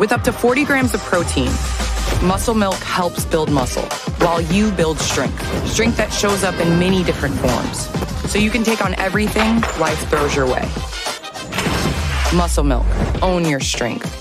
With up to 40 grams of protein, Muscle Milk helps build muscle while you build strength. Strength that shows up in many different forms. So you can take on everything life throws your way. Muscle Milk. Own your strength.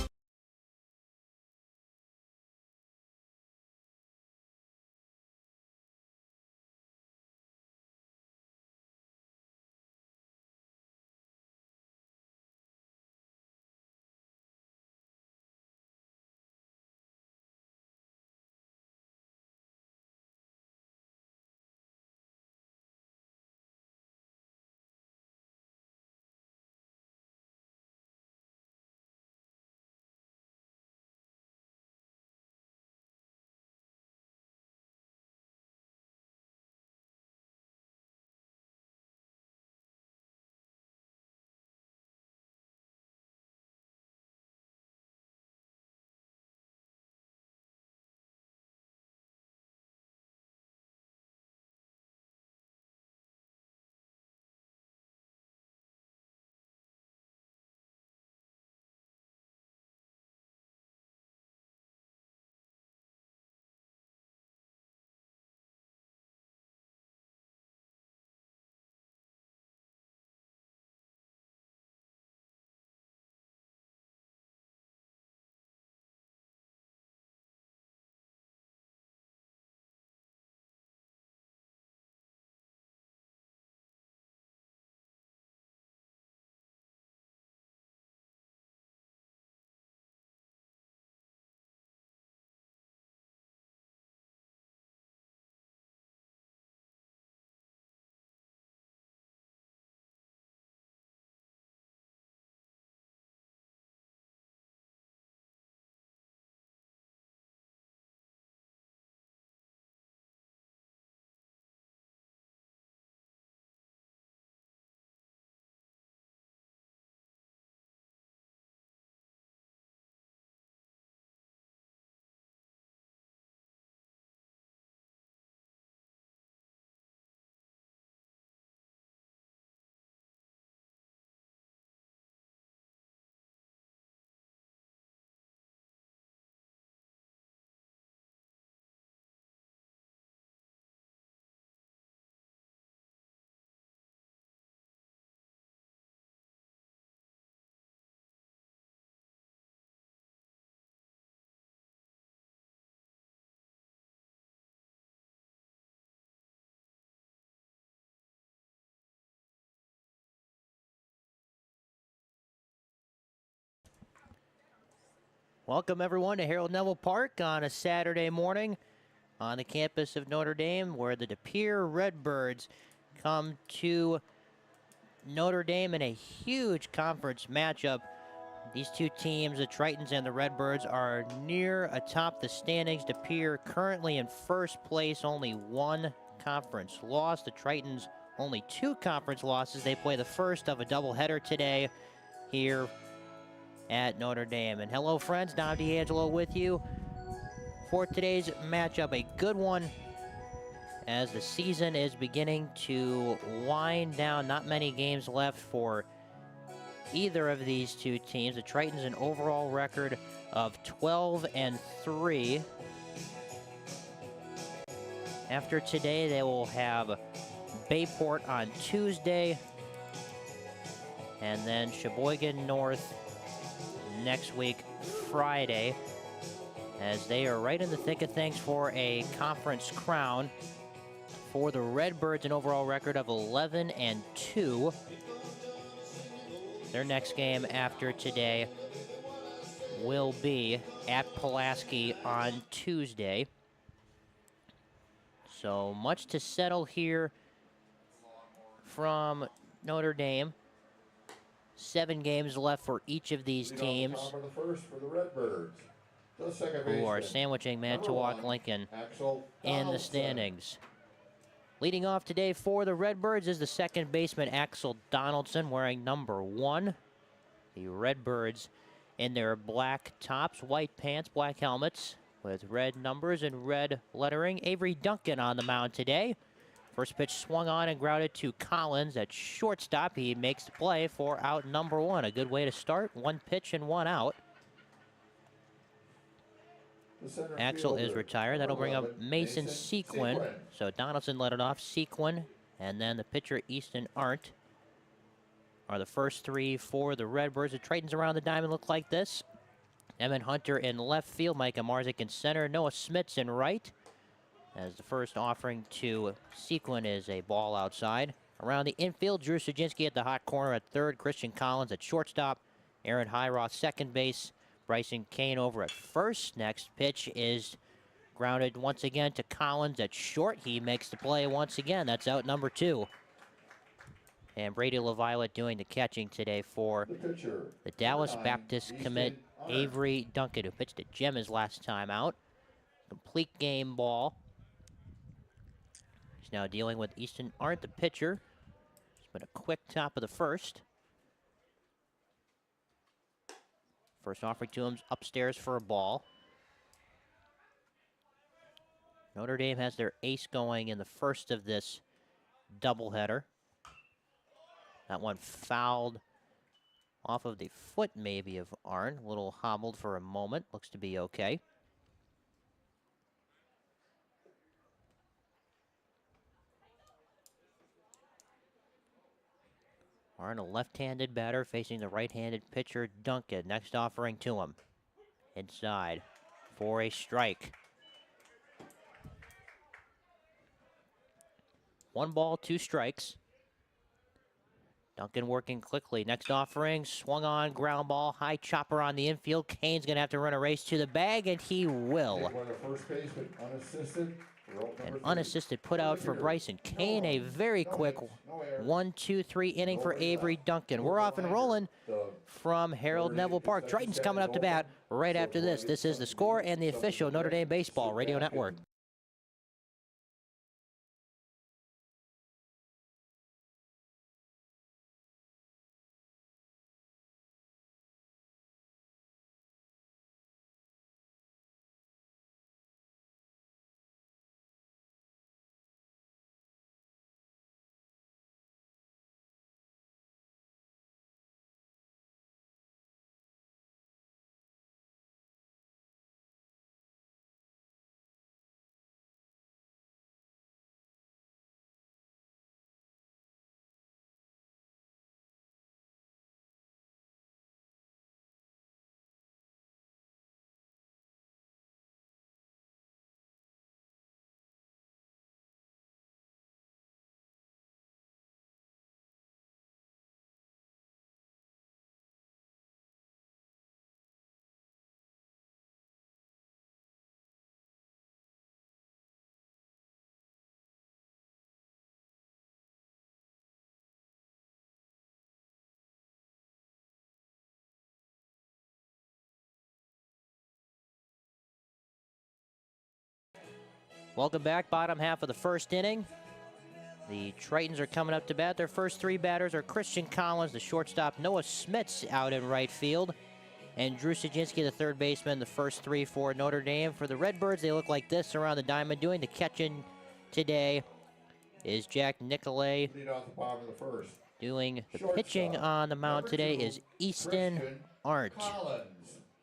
Welcome, everyone, to Harold Neville Park on a Saturday morning on the campus of Notre Dame, where the De Pere Redbirds come to Notre Dame in a huge conference matchup. These two teams, the Tritons and the Redbirds, are near atop the standings. De Pere currently in first place, only one conference loss. The Tritons only two conference losses. They play the first of a doubleheader today here at Notre Dame. And hello, friends, Dom D'Angelo with you for today's matchup. A good one as the season is beginning to wind down. Not many games left for either of these two teams. The Tritons an overall record of 12-3. After today, they will have Bayport on Tuesday, and then Sheboygan North next week, Friday, as they are right in the thick of things for a conference crown. For the Redbirds, an overall record of 11-2. Their next game after today will be at Pulaski on Tuesday. So much to settle here from Notre Dame. 7 games left for each of these teams, who are sandwiching Manitowoc Lincoln in the standings. Leading off today for the Redbirds is the second baseman, Axel Donaldson, wearing number 1. The Redbirds in their black tops, white pants, black helmets, with red numbers and red lettering. Avery Duncan on the mound today. First pitch swung on and grounded to Collins at shortstop. He makes the play for out number 1. A good way to start. 1 pitch and 1 out. Axel is retired. That'll bring up Mason Sequin. So Donaldson led it off. Sequin, and then the pitcher Easton Arndt are the first three for the Redbirds. The Tritons around the diamond look like this. Emmett Hunter in left field. Micah Marzik in center. Noah Smits in right. As the first offering to Sequin is a ball outside. Around the infield, Drew Suginski at the hot corner at third. Christian Collins at shortstop. Aaron Hyroth second base. Bryson Kane over at first. Next pitch is grounded once again to Collins at short. He makes the play once again. That's out number 2. And Brady LaViolette doing the catching today for the Dallas Baptist commit Avery Duncan, who pitched at Gem his last time out. Complete game ball. He's now dealing with Easton Arndt, the pitcher. It's been a quick top of the first. First offering to him upstairs for a ball. Notre Dame has their ace going in the first of this doubleheader. That one fouled off of the foot, maybe, of Arndt. A little hobbled for a moment. Looks to be okay. Arndt, a left-handed batter, facing the right-handed pitcher, Duncan. Next offering to him. Inside for a strike. 1 ball, 2 strikes. Duncan working quickly. Next offering, swung on, ground ball, high chopper on the infield. Kane's going to have to run a race to the bag, and he will. An unassisted put out for Bryson Kane. A very quick 1-2-3 inning for Avery Duncan. We're off and rolling from Harold Neville Park. Tritons coming up to bat right after this. This is The Score and the official Notre Dame Baseball Radio Network. Welcome back, bottom half of the first inning. The Tritons are coming up to bat. Their first 3 batters are Christian Collins, the shortstop, Noah Smits out in right field, and Drew Suginski, the third baseman, the first 3 for Notre Dame. For the Redbirds, they look like this around the diamond. Doing the catching today is Jack Nicolay. Doing the pitching on the mound today is Easton Arndt,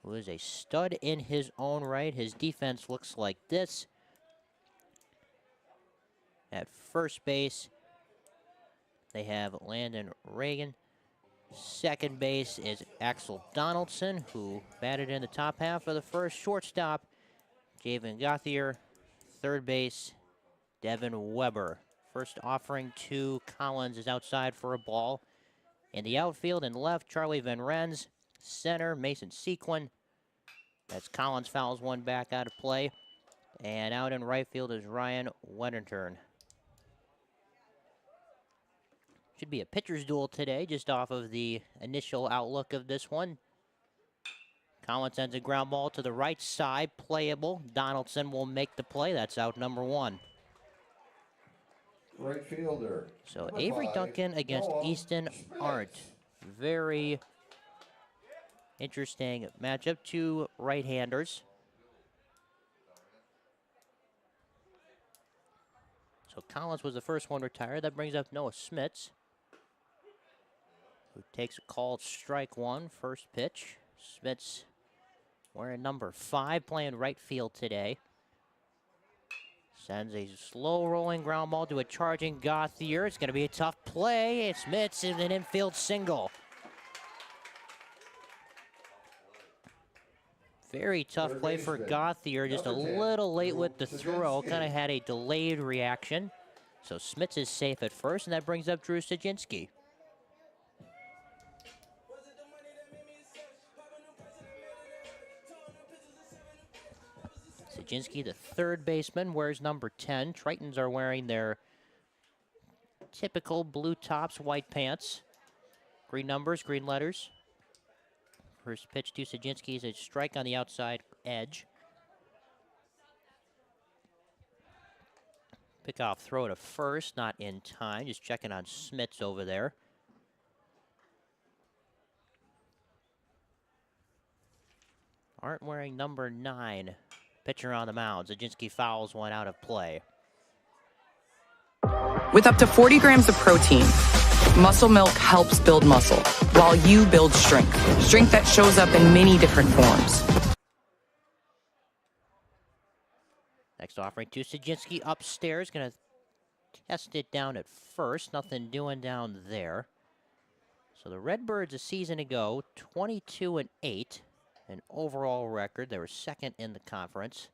who is a stud in his own right. His defense looks like this. At first base, they have Landon Reagan. Second base is Axel Donaldson, who batted in the top half of the first. Shortstop, Javen Gauthier. Third base, Devin Weber. First offering to Collins is outside for a ball. In the outfield and left, Charlie Van Rens. Center, Mason Sequin. That's Collins fouls one back out of play. And out in right field is Ryan Wedderturn. Should be a pitcher's duel today, just off of the initial outlook of this one. Collins sends a ground ball to the right side, playable. Donaldson will make the play. That's out number 1. Right fielder. So Avery Duncan against Easton Arndt. Very interesting matchup. 2 right-handers. So Collins was the first one retired. That brings up Noah Smits, who takes a called strike 1, first pitch. Smits wearing number 5, playing right field today. Sends a slow rolling ground ball to a charging Gauthier. It's going to be a tough play. It's Smits in an infield single. Very tough play for Gauthier. Just a little late with the throw. Kind of had a delayed reaction. So Smits is safe at first, and that brings up Drew Sajinski. Sajinski, the third baseman, wears number 10. Tritons are wearing their typical blue tops, white pants. Green numbers, green letters. First pitch to Sajinski is a strike on the outside edge. Pickoff throw to first, not in time. Just checking on Smits over there. Aren't wearing number 9. Pitcher on the mound. Sajinski fouls one out of play. With up to 40 grams of protein, Muscle Milk helps build muscle while you build strength. Strength that shows up in many different forms. Next offering to Sajinski upstairs. Going to test it down at first. Nothing doing down there. So the Redbirds a season ago, 22-8. An overall record. They were second in the conference.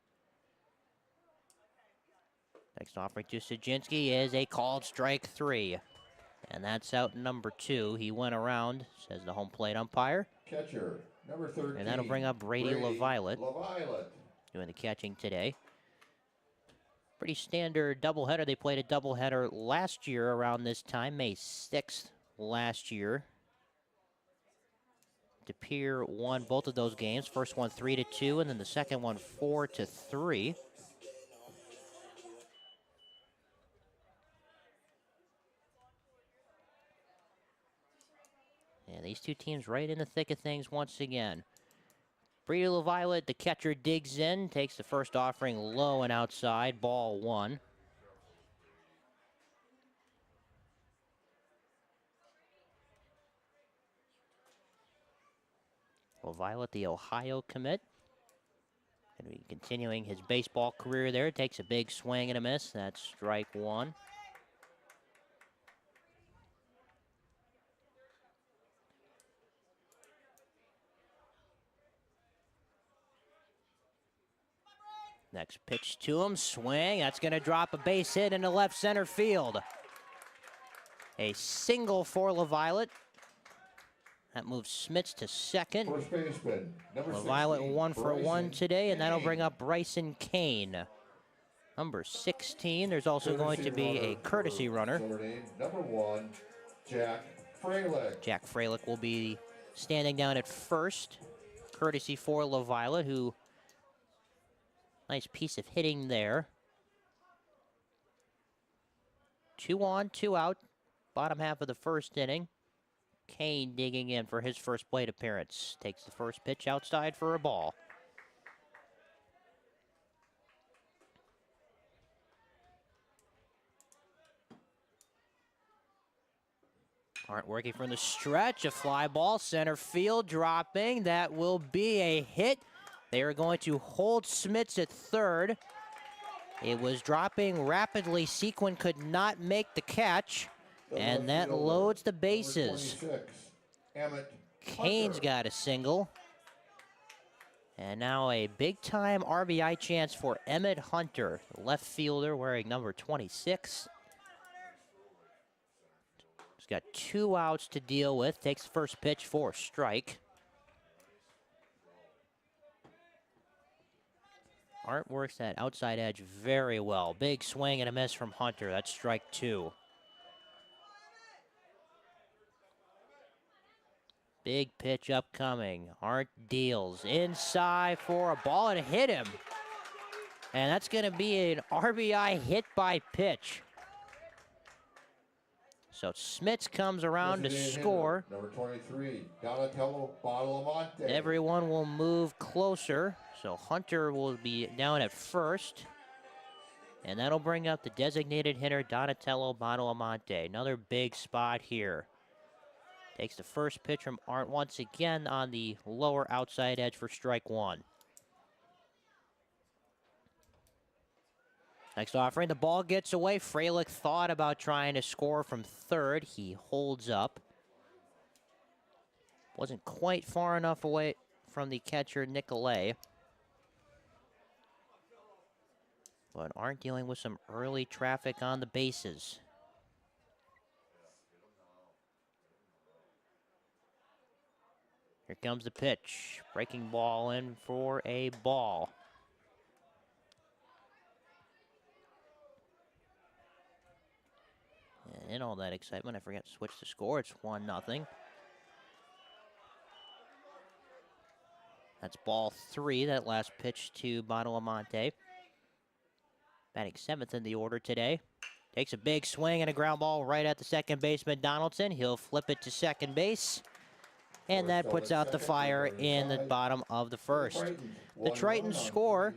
Next offering to Sajinski is a called strike 3. And that's out number 2. He went around, says the home plate umpire. Catcher, number 13. And that'll bring up Brady LaViolette doing the catching today. Pretty standard doubleheader. They played a doubleheader last year around this time, May 6th last year. De Pere won both of those games. First one 3-2, and then the second one 4-3. And these two teams right in the thick of things once again. Brady LaViolette, the catcher, digs in, takes the first offering low and outside, ball 1. LaViolette, the Ohio commit. Going to be continuing his baseball career there. Takes a big swing and a miss. That's strike 1. Next pitch to him, swing. That's going to drop a base hit into left center field. A single for LaViolette. That moves Smits to second. First baseman, number LaViolette 16, 1 for 1 Bryson today, and that'll Kane. bring up Bryson Kane. Number 16, there's also going to be a courtesy runner. Number 1, Jack Fralick. Jack Fralick will be standing down at first. Courtesy for LaViolette, who... Nice piece of hitting there. 2 on, 2 out. Bottom half of the first inning. Kane digging in for his first plate appearance. Takes the first pitch outside for a ball. Aren't working from the stretch. A fly ball, center field dropping. That will be a hit. They are going to hold Smits at third. It was dropping rapidly. Sequin could not make the catch. And that loads the bases. Kane's got a single. And now a big-time RBI chance for Emmett Hunter, the left fielder wearing number 26. He's got 2 outs to deal with. Takes the first pitch for a strike. Art works that outside edge very well. Big swing and a miss from Hunter. That's strike 2. Big pitch upcoming. Art deals inside for a ball and hit him. And that's going to be an RBI hit by pitch. So Smits comes around to score. Number 23, Donatello Badalamante. Everyone will move closer. So Hunter will be down at first. And that'll bring up the designated hitter, Donatello Badalamante. Another big spot here. Takes the first pitch from Arndt once again on the lower outside edge for strike one. Next offering, the ball gets away. Freilich thought about trying to score from third. He holds up. Wasn't quite far enough away from the catcher, Nicolay. But Arndt dealing with some early traffic on the bases. Here comes the pitch. Breaking ball in for a ball. And in all that excitement, I forgot to switch the score. It's 1-0. That's ball 3, that last pitch to Badalamenti. Batting 7th in the order today. Takes a big swing and a ground ball right at the second baseman, Donaldson. He'll flip it to second base. And that puts out the fire in the bottom of the first. The Tritons score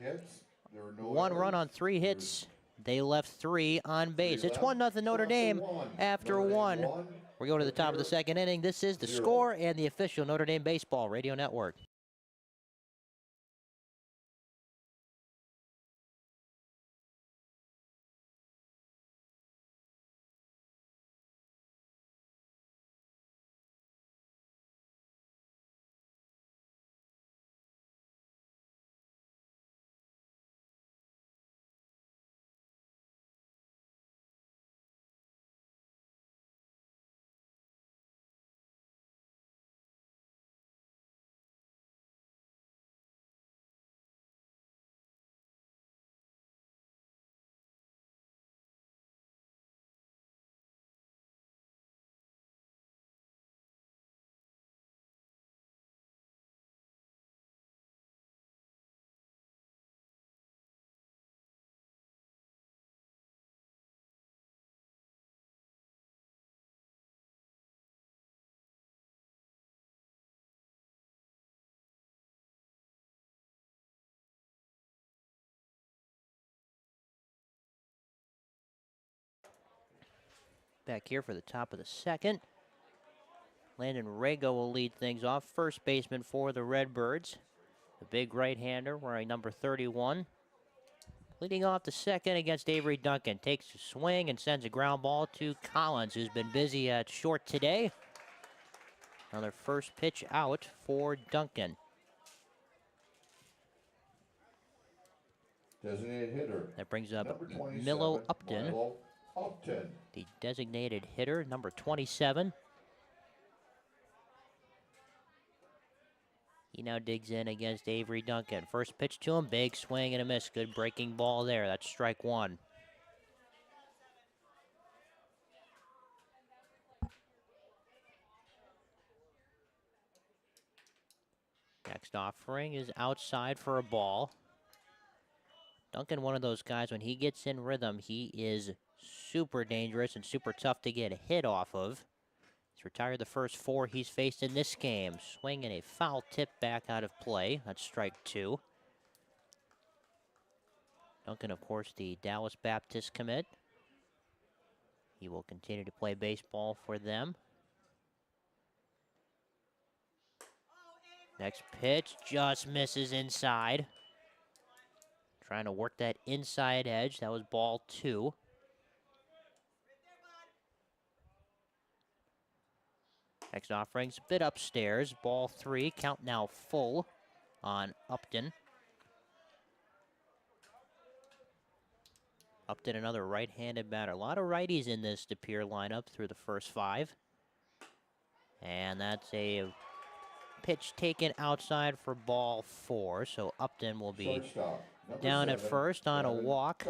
1 run on 3 hits. They left 3 on base. It's 1-0 Notre Dame after 1. We go to the top of the second inning. This is the score and the official Notre Dame Baseball Radio Network. Back here for the top of the second. Landon Rago will lead things off. First baseman for the Redbirds. The big right-hander wearing number 31. Leading off the second against Avery Duncan. Takes a swing and sends a ground ball to Collins, who's been busy at short today. Another first pitch out for Duncan. Designated hitter. That brings up Number 27, Milo Upton. Milo Upton. The designated hitter, number 27. He now digs in against Avery Duncan. First pitch to him, big swing and a miss. Good breaking ball there. That's strike one. Next offering is outside for a ball. Duncan, one of those guys, when he gets in rhythm, he is super dangerous and super tough to get a hit off of. He's retired the first 4 he's faced in this game. Swing and a foul tip back out of play. That's strike 2. Duncan, of course, the Dallas Baptist commit. He will continue to play baseball for them. Next pitch just misses inside. Trying to work that inside edge. That was ball 2. Next offering's a bit upstairs. Ball 3. Count now full on Upton. Upton, another right-handed batter. A lot of righties in this De Pere lineup through the first 5. And that's a pitch taken outside for ball 4. So Upton will be down at first on a walk.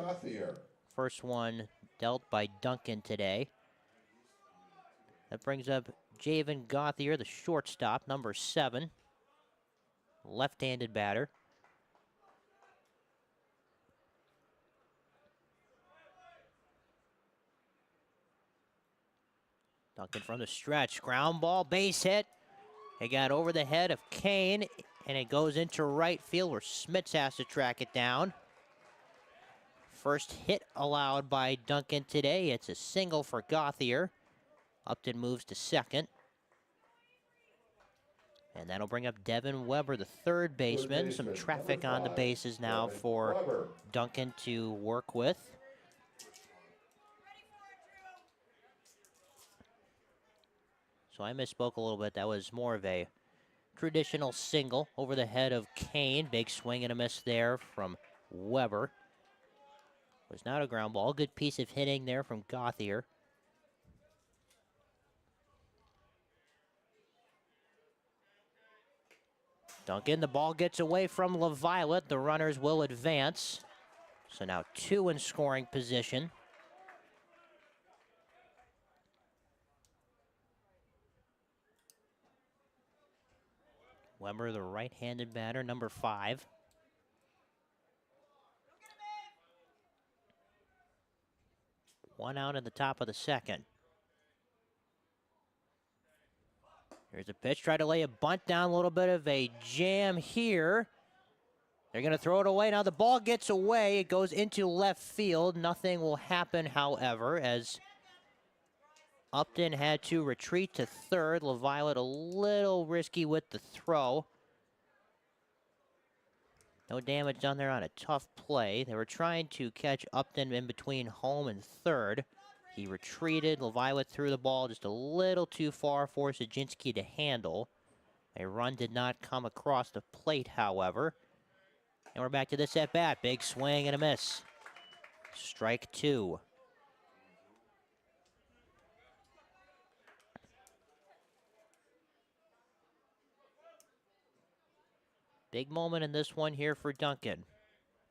First one dealt by Duncan today. That brings up Javen Gauthier, the shortstop, number 7. Left-handed batter. Duncan from the stretch. Ground ball, base hit. It got over the head of Kane, and it goes into right field where Smits has to track it down. First hit allowed by Duncan today. It's a single for Gauthier. Upton moves to second. And that'll bring up Devin Weber, the third baseman. Some baseman, traffic number on the 5, bases now Devin for Weber. Duncan to work with. So I misspoke a little bit. That was more of a traditional single over the head of Kane. Big swing and a miss there from Weber. Was not a ground ball. Good piece of hitting there from Gauthier. Duncan, the ball gets away from LaViolette. The runners will advance. So now 2 in scoring position. Weber, the right-handed batter, number 5. One out at the top of the second. Here's a pitch. Try to lay a bunt down. A little bit of a jam here. They're going to throw it away. Now the ball gets away. It goes into left field. Nothing will happen, however, as Upton had to retreat to third. LaViolette a little risky with the throw. No damage done there on a tough play. They were trying to catch Upton in between home and third. He retreated. LaViolette threw the ball just a little too far for Sajinski to handle. A run did not come across the plate, however. And we're back to this at-bat. Big swing and a miss. Strike 2. Big moment in this one here for Duncan.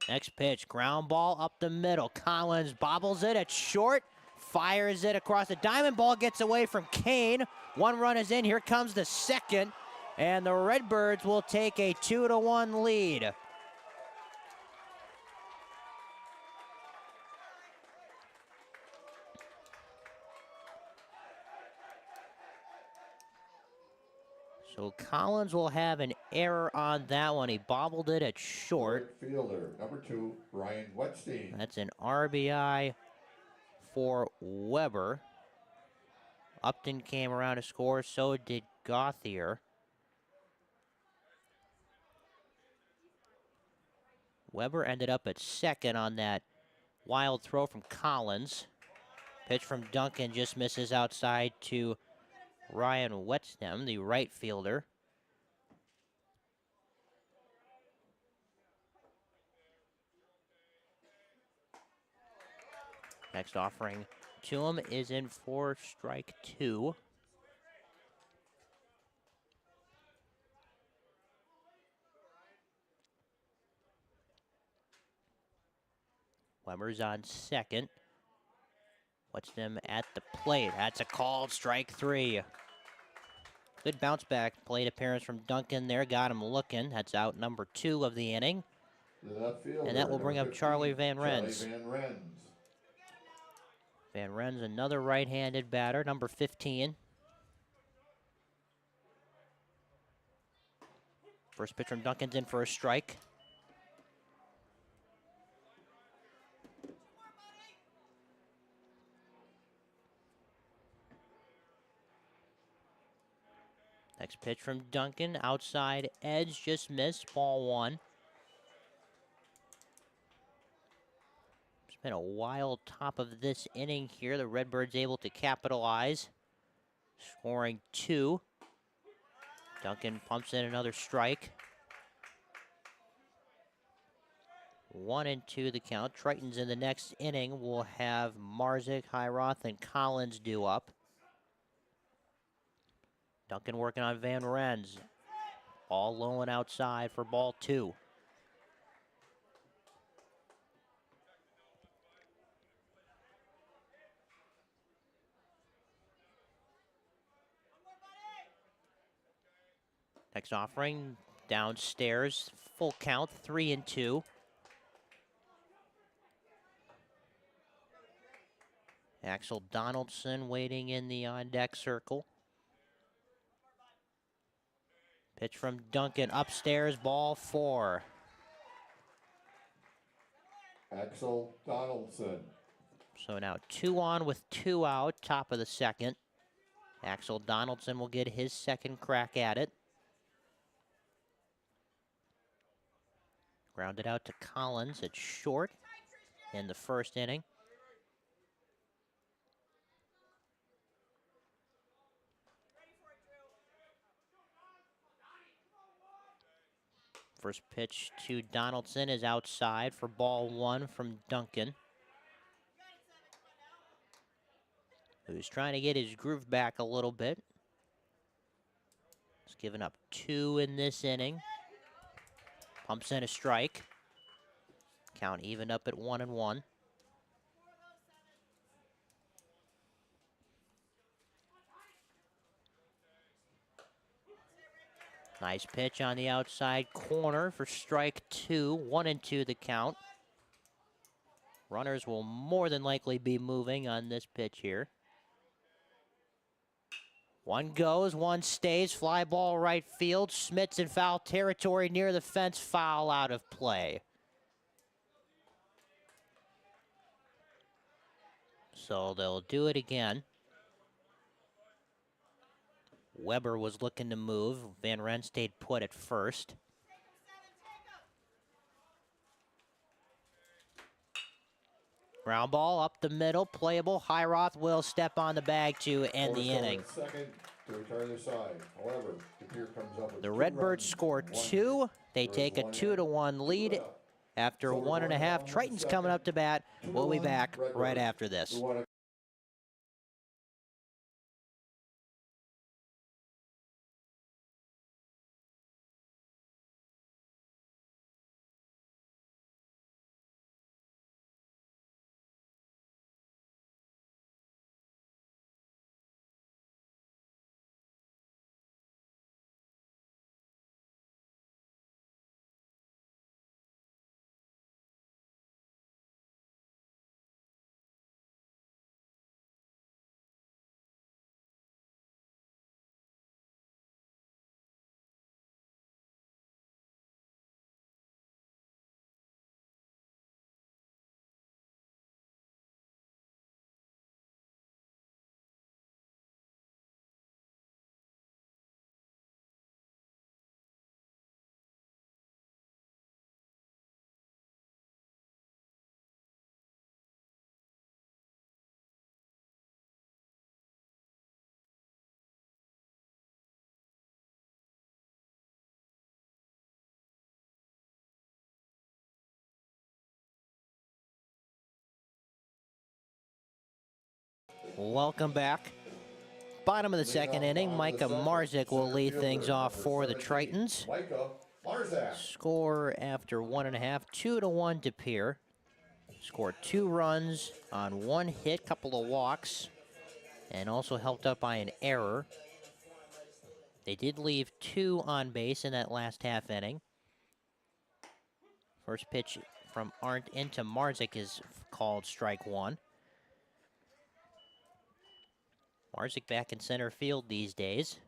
Next pitch, ground ball up the middle. Collins bobbles it at short, fires it across the diamond. Ball gets away from Kane. 1 run is in. Here comes the second, and the Redbirds will take a 2-1 lead. So Collins will have an error on that one. He bobbled it at short. Right fielder, number 2, Ryan Wetstein. That's an RBI for Weber. Upton came around to score, so did Gauthier. Weber ended up at second on that wild throw from Collins. Pitch from Duncan just misses outside to Ryan Wetstem, the right fielder. Next offering to him is in for strike 2. Weber's on second. Wetstem at the plate. That's a called strike 3. Good bounce back plate appearance from Duncan there. Got him looking. That's out number 2 of the inning. The left fielder, And that will bring number up 15, Charlie Van Rens. Charlie Van Rens. Van Rens, another right-handed batter, number 15. First pitch from Duncan's in for a strike. Next pitch from Duncan, outside edge, just missed, ball 1. It's been a wild top of this inning here. The Redbirds able to capitalize, scoring 2. Duncan pumps in another strike. 1-2 the count. Tritons in the next inning will have Marzik, Hiroth, and Collins due up. Duncan working on Van Rens. All low and outside for ball 2. Next offering, downstairs, full count, 3-2. Axel Donaldson waiting in the on-deck circle. Pitch from Duncan upstairs, ball 4. Axel Donaldson. So now 2 on with 2 out, top of the second. Axel Donaldson will get his second crack at it. Grounded out to Collins at short in the first inning. First pitch to Donaldson is outside for ball one from Duncan, who's trying to get his groove back a little bit. He's given up 2 in this inning. Pumps in a strike. Count even up at 1-1. Nice pitch on the outside corner for strike 2. 1-2 the count. Runners will more than likely be moving on this pitch here. One goes, one stays. Fly ball right field. Schmidt's in foul territory near the fence. Foul out of play. So they'll do it again. Weber was looking to move. Van Ren stayed put at first. Ground ball up the middle, playable. Highroth will step on the bag to end the inning. Second to return the side. However, Depeer comes up with The 2 Redbirds runs, score 1 2. hit. They take a 2-1 lead after 1.5. Tritons coming up to bat. We'll be back right after this. Welcome back. Bottom of the second inning, Micah Marzik will lead things off for the Tritons. Score after 1.5, 2-1 Depeer. Scored 2 runs on 1 hit, couple of walks, and also helped up by an error. They did leave 2 on base in that last half inning. First pitch from Arndt into Marzik is called strike 1. Marzik back in center field these days.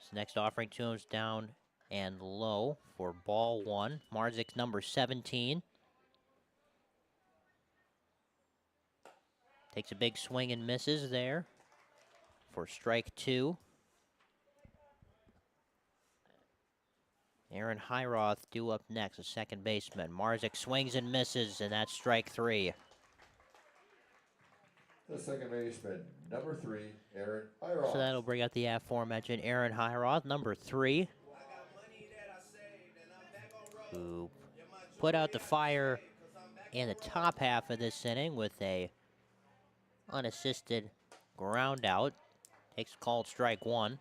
His next offering to him is down and low for ball 1. Marzik's number 17. Takes a big swing and misses there for strike 2. Aaron Highroth due up next, a second baseman. Marzik swings and misses, and that's strike 3. The second baseman, number 3, Aaron Highroth. So that'll bring out the aforementioned Aaron Highroth, number 3, who put out the fire in the top half of this inning with a unassisted ground out. Takes called strike 1.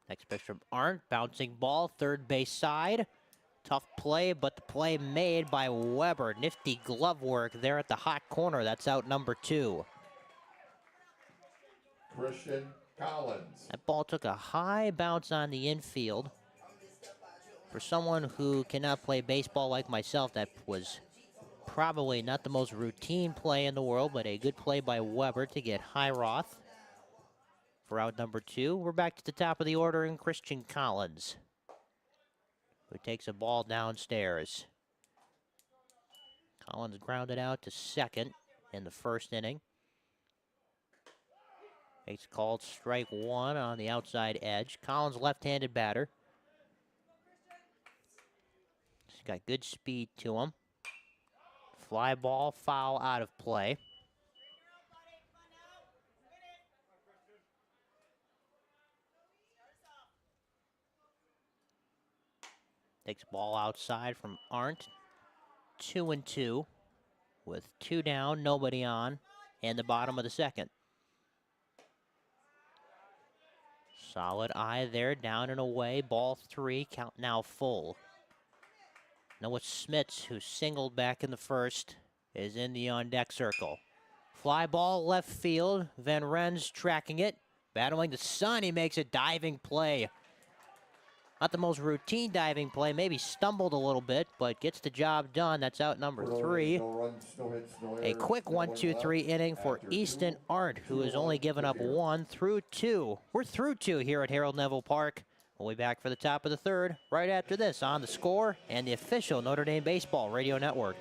Next pitch from Arndt, bouncing ball, third base side. Tough play, but the play made by Weber. Nifty glove work there at the hot corner. That's out number 2. Christian Collins. That ball took a high bounce on the infield. For someone who cannot play baseball like myself, that was probably not the most routine play in the world, but a good play by Weber to get Highroth for out number 2. We're back to the top of the order in Christian Collins, who takes a ball downstairs. Collins grounded out to second in the first inning. It's called strike one on the outside edge. Collins, left-handed batter. He's got good speed to him. Fly ball, foul out of play. Takes ball outside from Arndt. 2-2 with 2 down, nobody on, and the bottom of the second. Solid eye there, down and away. Ball 3, count now full. Noah Smits, who singled back in the first, is in the on-deck circle. Fly ball left field. Van Ren's tracking it. Battling the sun, he makes a diving play. Not the most routine diving play, maybe stumbled a little bit, but gets the job done. That's out number 3. No runs, no hits, no A errors, quick no 1-2-3 left. inning for After Easton 2, Arndt, who has 2 only on given to up here. 1 through 2. We're through 2 here at Harold Neville Park. We'll be back for the top of the third right after this on The Score and the official Notre Dame Baseball Radio Network.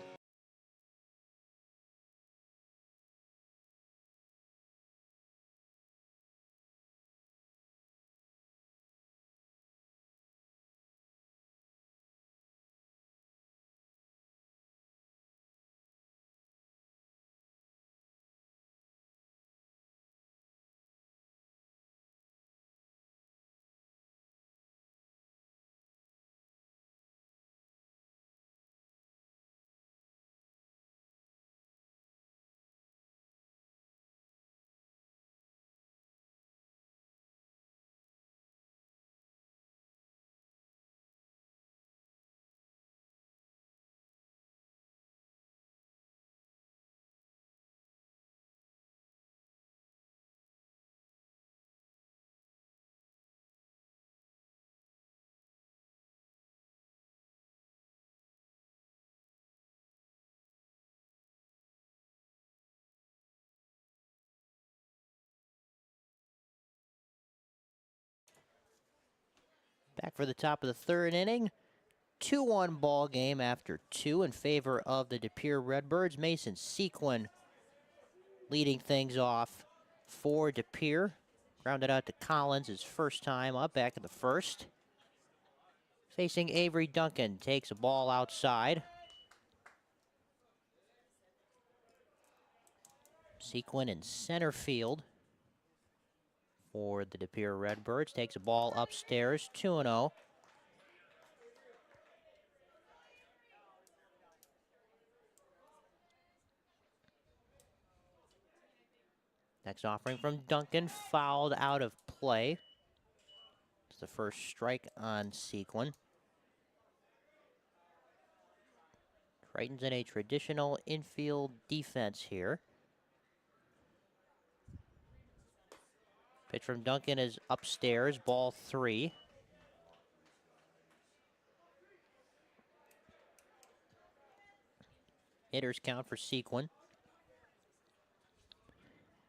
Back for the top of the third inning. 2-1 ball game after 2 in favor of the De Pere Redbirds. Mason Sequin leading things off for De Pere. Grounded out to Collins his first time up back in the first. Facing Avery Duncan, takes a ball outside. Sequin in center field for the De Pere Redbirds. Takes a ball upstairs, 2-0. Next offering from Duncan, fouled out of play. It's the first strike on Sequin. Tritons in a traditional infield defense here. Pitch from Duncan is upstairs, ball 3. Hitters count for Sequin.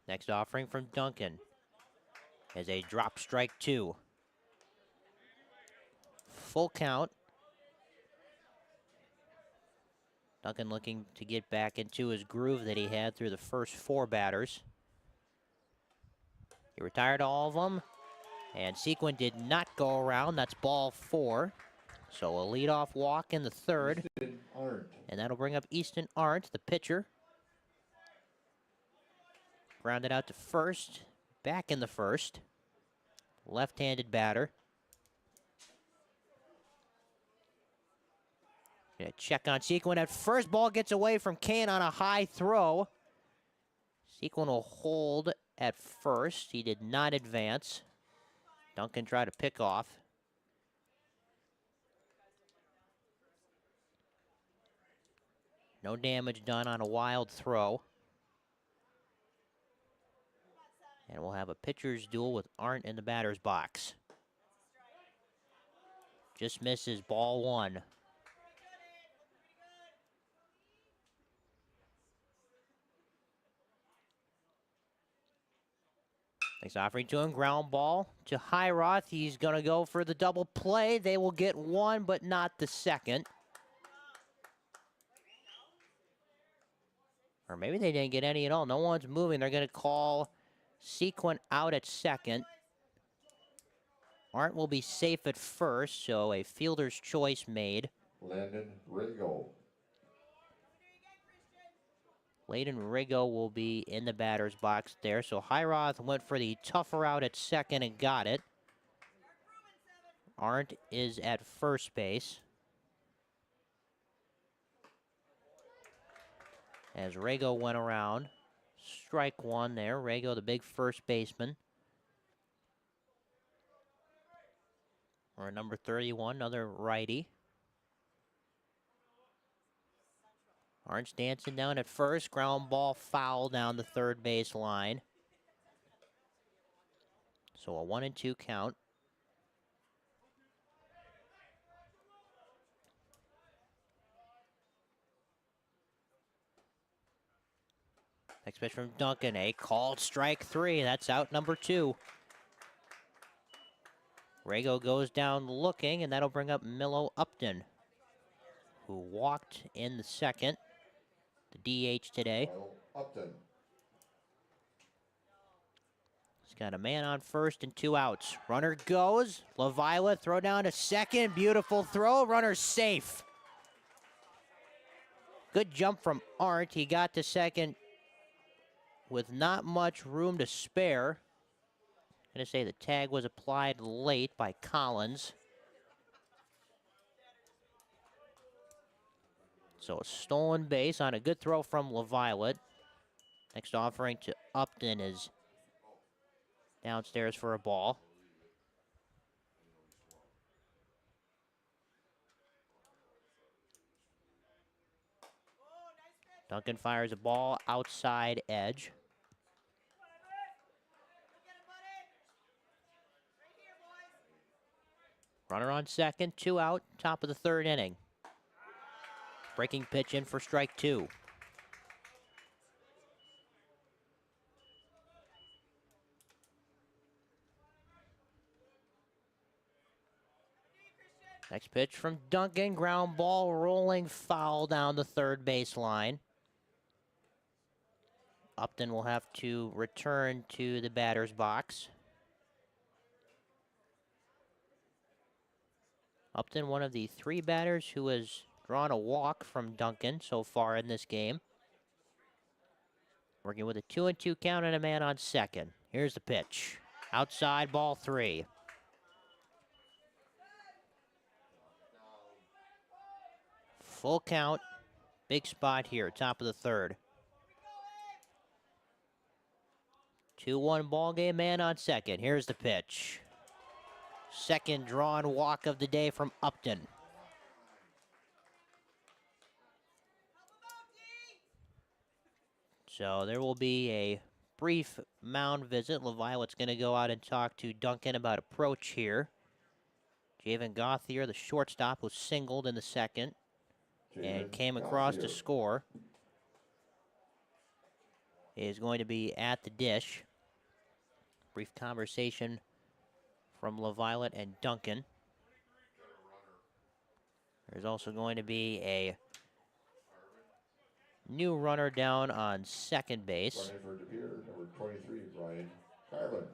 Next offering from Duncan is a drop strike 2. Full count. Duncan looking to get back into his groove that he had through the first 4 batters. He retired all of them, and Sequin did not go around. That's ball 4. So a leadoff walk in the third, and that'll bring up Easton Arndt, the pitcher. Grounded out to first, back in the first. Left-handed batter. Gonna check on Sequin at first. Ball gets away from Kane on a high throw. Sequin will hold at first. He did not advance. Duncan tried to pick off. No damage done on a wild throw. And we'll have a pitcher's duel with Arndt in the batter's box. Just misses, ball 1. Next offering to him, ground ball to Highroth. He's going to go for the double play. They will get 1, but not the second. Or maybe they didn't get any at all. No one's moving. They're going to call Sequent out at second. Arndt will be safe at first, so a fielder's choice made. Landon Rigo. Layden Rigo will be in the batter's box there. So Highroth went for the tougher out at second and got it. Arndt is at first base. As Rigo went around. Strike one there. Rigo, the big first baseman. Or number 31, another righty. Arndt's dancing down at first. Ground ball foul down the third base line. So a 1-2 count. Next pitch from Duncan, a called strike 3. That's out number 2. Rigo goes down looking, and that'll bring up Milo Upton, who walked in the second, the DH today. Milo Upton. He's got a man on first and 2 outs. Runner goes. LaViola throw down to second. Beautiful throw. Runner safe. Good jump from Arndt. He got to second with not much room to spare. I'm going to say the tag was applied late by Collins. So a stolen base on a good throw from LaViola. Next offering to Upton is downstairs for a ball. Duncan fires a ball outside edge. Runner on second, 2 out, top of the third inning. Breaking pitch in for strike 2. Next pitch from Duncan, ground ball rolling foul down the third baseline. Upton will have to return to the batter's box. Upton, one of the 3 batters who has drawn a walk from Duncan so far in this game. Working with a 2-2 count and a man on second. Here's the pitch. Outside, ball 3. Full count. Big spot here, top of the third. 2-1 ball game, man on second. Here's the pitch. Second drawn walk of the day from Upton. So there will be a brief mound visit. LaViolet's going to go out and talk to Duncan about approach here. Javen Gauthier, the shortstop, was singled in the second and came across to score. Is going to be at the dish. Brief conversation from LaViolet and Duncan. There's also going to be a new runner down on second base. Running for Pere, number 23, Ryan Carbon.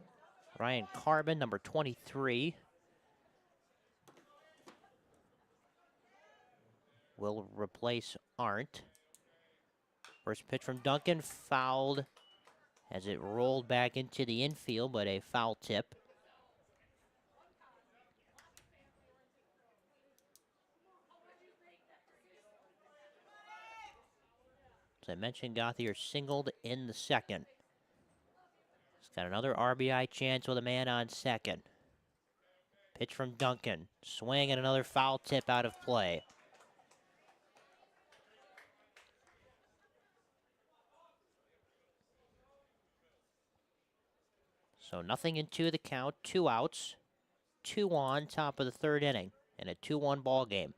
Ryan Carbon, number 23. Will replace Arndt. First pitch from Duncan, fouled as it rolled back into the infield, but a foul tip. As I mentioned, Gauthier singled in the second. He's got another RBI chance with a man on second. Pitch from Duncan. Swing and another foul tip out of play. So nothing into the count, 2 outs, 2 on, top of the third inning, in a 2-1 ball game.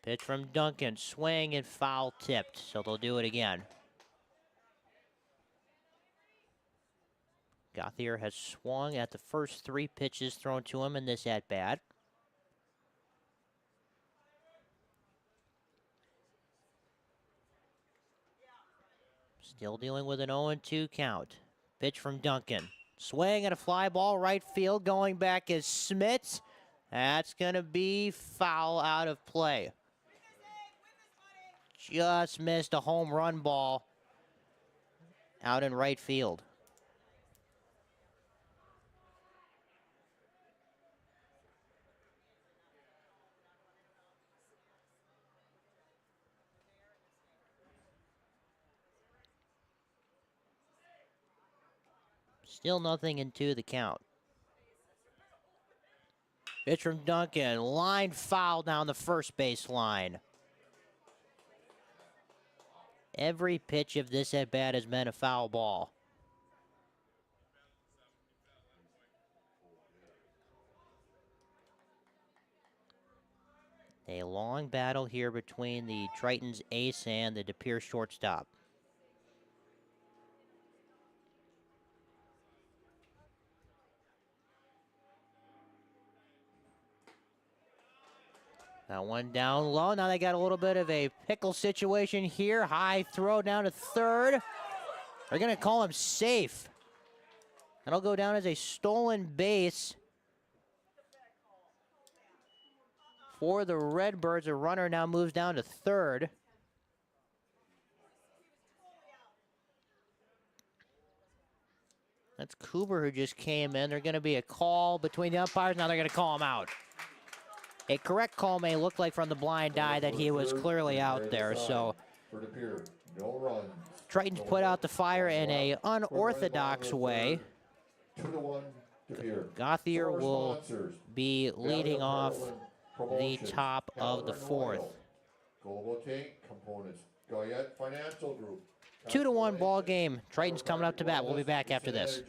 Pitch from Duncan, swing and foul tipped, so they'll do it again. Gauthier has swung at the first 3 pitches thrown to him in this at-bat. Still dealing with an 0-2 count. Pitch from Duncan. Swing and a fly ball right field. Going back is Smits. That's going to be foul out of play. Just missed a home run ball out in right field. Still nothing into the count. Pitch from Duncan. Line foul down the first base line. Every pitch of this at-bat has been a foul ball. A long battle here between the Tritons ace and the De Pere shortstop. That one down low. Now they got a little bit of a pickle situation here. High throw down to third. They're going to call him safe. That'll go down as a stolen base for the Redbirds. A runner now moves down to third. That's Cooper who just came in. There's going to be a call between the umpires. Now they're going to call him out. A correct call may look like from the blind eye that he was clearly out there. So Tritons put out the fire in a unorthodox way. 2-1 Pere. Gothier will be leading off the top of the fourth. Global Tank Components, Goyette Financial Group. 2-1 ball game. Tritons coming up to bat. We'll be back after this.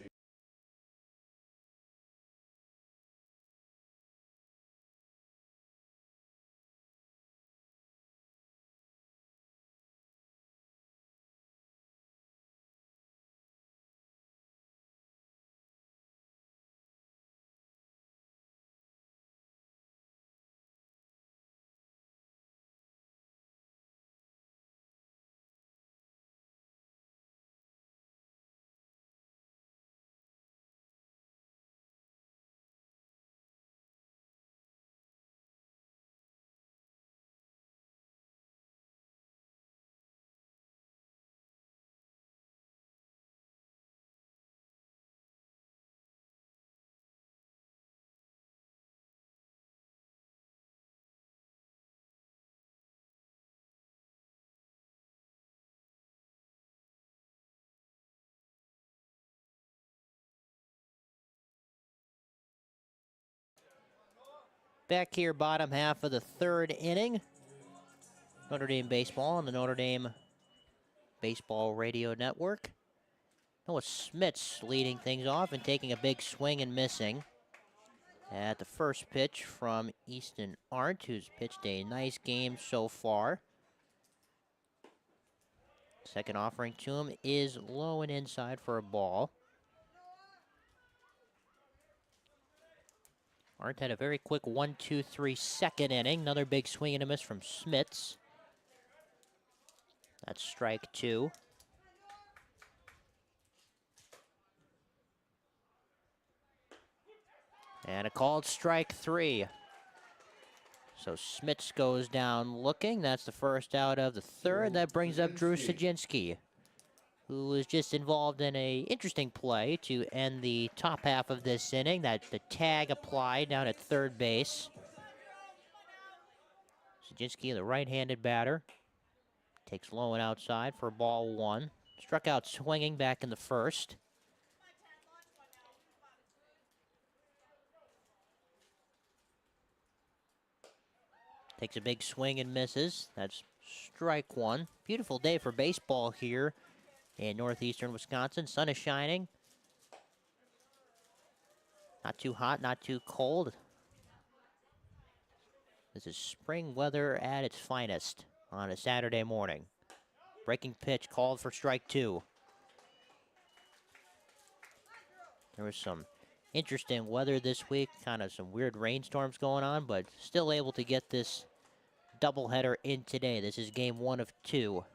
Back here, bottom half of the third inning. Notre Dame baseball on the Notre Dame Baseball Radio Network. Noah Smits leading things off and taking a big swing and missing at the first pitch from Easton Arndt, who's pitched a nice game so far. Second offering to him is low and inside for a ball. Arndt had a very quick 1-2-3 second inning. Another big swing and a miss from Smits. That's strike two. And a called strike three. So Smits goes down looking. That's the first out of the third. That brings up Drew Sajinski, who was just involved in a interesting play to end the top half of this inning. That the tag applied down at third base. Sajinski, the right-handed batter, takes low and outside for ball one. Struck out swinging back in the first. Takes a big swing and misses. That's strike one. Beautiful day for baseball here in northeastern Wisconsin. Sun is shining. Not too hot, not too cold. This is spring weather at its finest on a Saturday morning. Breaking pitch called for strike two. There was some interesting weather this week, kind of some weird rainstorms going on, but still able to get this doubleheader in today. This is game one of two.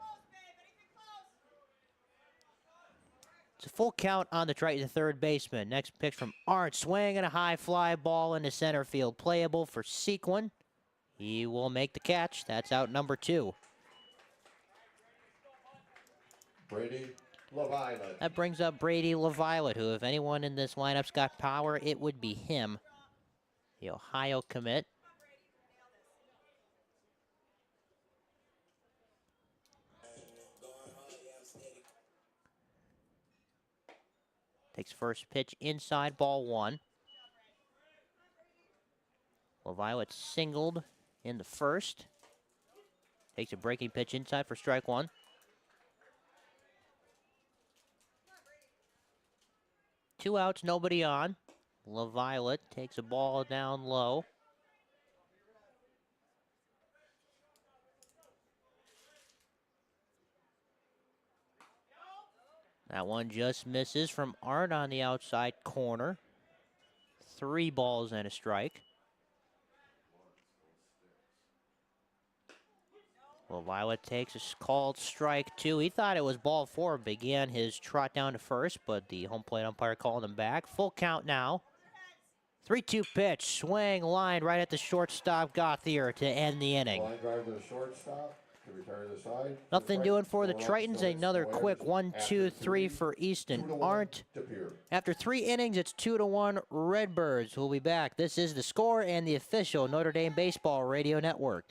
It's a full count on the Triton third baseman. Next pitch from Arndt. Swing and a high fly ball into center field. Playable for Sequin. He will make the catch. That's out number 2. Brady LaViolet. That brings up Brady LaViolet, who, if anyone in this lineup's got power, it would be him. The Ohio commit. Takes first pitch inside, ball 1. LaViolet singled in the first. Takes a breaking pitch inside for strike 1. Two outs, nobody on. LaViolet takes a ball down low. That one just misses from Arndt on the outside corner. 3 balls and a strike. LaViolet takes a called strike 2. He thought it was ball 4. Began his trot down to first, but the home plate umpire called him back. Full count now. 3-2 pitch. Swing line right at the shortstop Gauthier to end the inning. Line drive to the shortstop. To return to the side. Nothing doing for the Tritons. Another quick 1-2-3 for Easton. Arndt. After 3 innings, it's 2-1 Redbirds. We'll be back. This is The Score and the official Notre Dame Baseball Radio Network.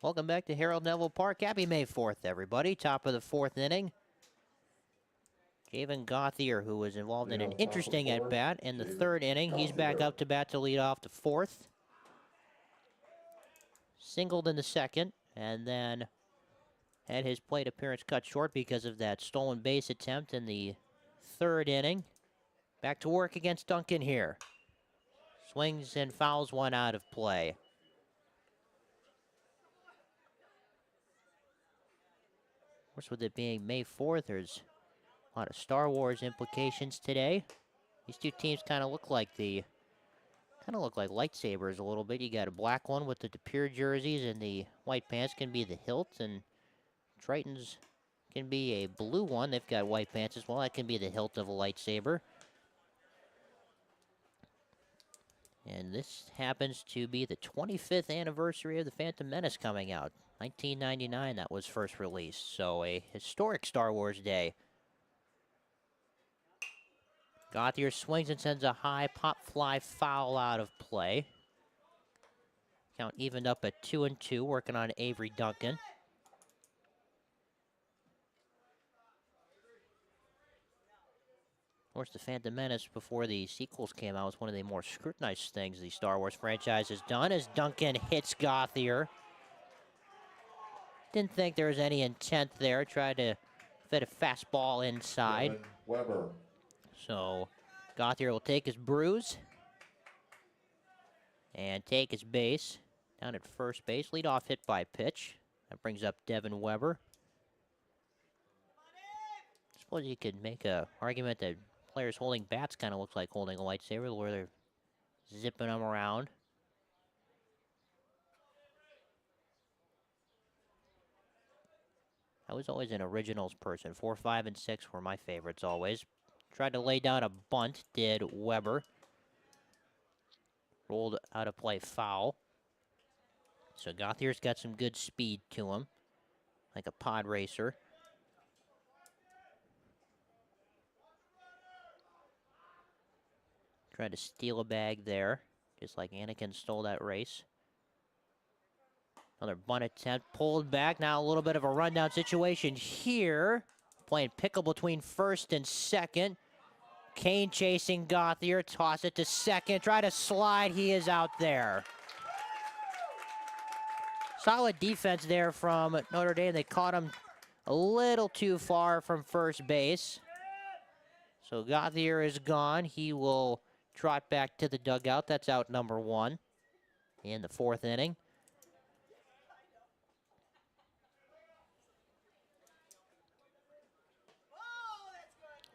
Welcome back to Harold Neville Park. Happy May 4th, everybody. Top of the 4th inning. Javen Gauthier, who was involved in an interesting at-bat in the 3rd inning. He's back up to bat to lead off the 4th. Singled in the 2nd, and then had his plate appearance cut short because of that stolen base attempt in the 3rd inning. Back to work against Duncan here. Swings and fouls one out of play. Of course, with it being May 4th, there's a lot of Star Wars implications today. These two teams kind of look like lightsabers a little bit. You got a black one with the DePere jerseys, and the white pants can be the hilt, and Tritons can be a blue one. They've got white pants as well. That can be the hilt of a lightsaber. And this happens to be the 25th anniversary of the Phantom Menace coming out. 1999, that was first released. So a historic Star Wars day. Gauthier swings and sends a high pop fly foul out of play. Count evened up at 2-2, working on Avery Duncan. Of course, the Phantom Menace, before the sequels came out, was one of the more scrutinized things the Star Wars franchise has done, as Duncan hits Gauthier. Didn't think there was any intent there. Tried to fit a fastball inside. Weber. So Gauthier will take his bruise and take his base. Down at first base, leadoff hit by pitch. That brings up Devin Weber. I suppose you could make an argument that players holding bats kind of looks like holding a lightsaber, where they're zipping them around. I was always an originals person. 4, 5, and 6 were my favorites always. Tried to lay down a bunt, did Weber. Rolled out of play foul. So Gauthier's got some good speed to him, like a pod racer. Tried to steal a bag there, just like Anakin stole that race. Another bunt attempt, pulled back. Now a little bit of a rundown situation here. Playing pickle between first and second. Kane chasing Gauthier, toss it to second. Try to slide, he is out there. Solid defense there from Notre Dame. They caught him a little too far from first base. So Gauthier is gone. He will trot back to the dugout. That's out number 1 in the 4th inning.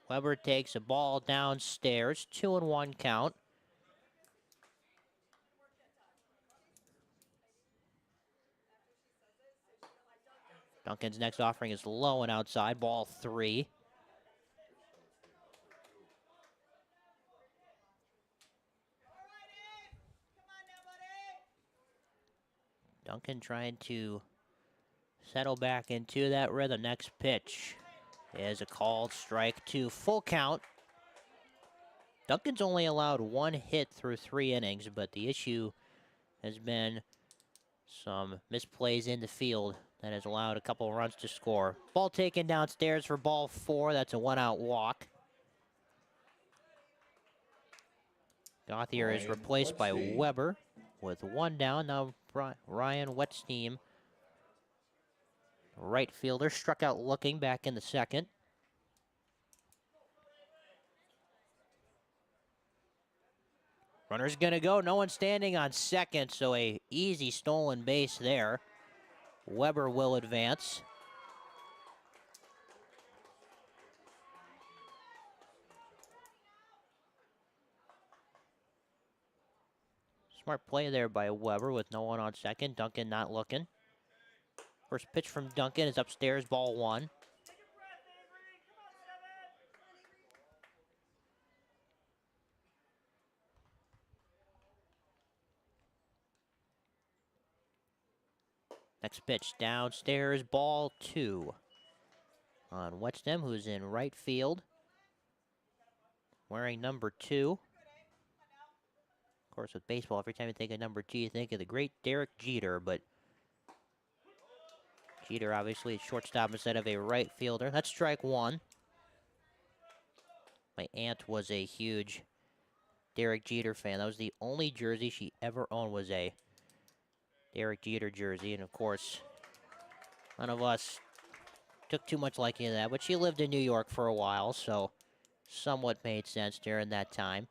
Weber takes a ball downstairs. 2-1 count. Duncan's next offering is low and outside. Ball 3. Duncan trying to settle back into that rhythm. Next pitch is a called strike 2. Full count. Duncan's only allowed 1 hit through 3 innings, but the issue has been some misplays in the field that has allowed a couple of runs to score. Ball taken downstairs for ball 4. That's a 1-out walk. Gauthier is replaced by Weber with 1 down. Now Ryan Wetstein, right fielder, struck out looking back in the 2nd. Runner's gonna go, no one standing on 2nd, so a easy stolen base there. Weber will advance. Smart play there by Weber with no one on 2nd. Duncan not looking. First pitch from Duncan is upstairs, ball 1. Next pitch downstairs, ball 2. On Wetstem, who's in right field, wearing number 2. Of course, with baseball, every time you think of number 2, you think of the great Derek Jeter, but Jeter obviously a shortstop instead of a right fielder. That's strike 1. My aunt was a huge Derek Jeter fan. That was the only jersey she ever owned, was a Derek Jeter jersey. And of course, none of us took too much liking to that, but she lived in New York for a while, so somewhat made sense during that time.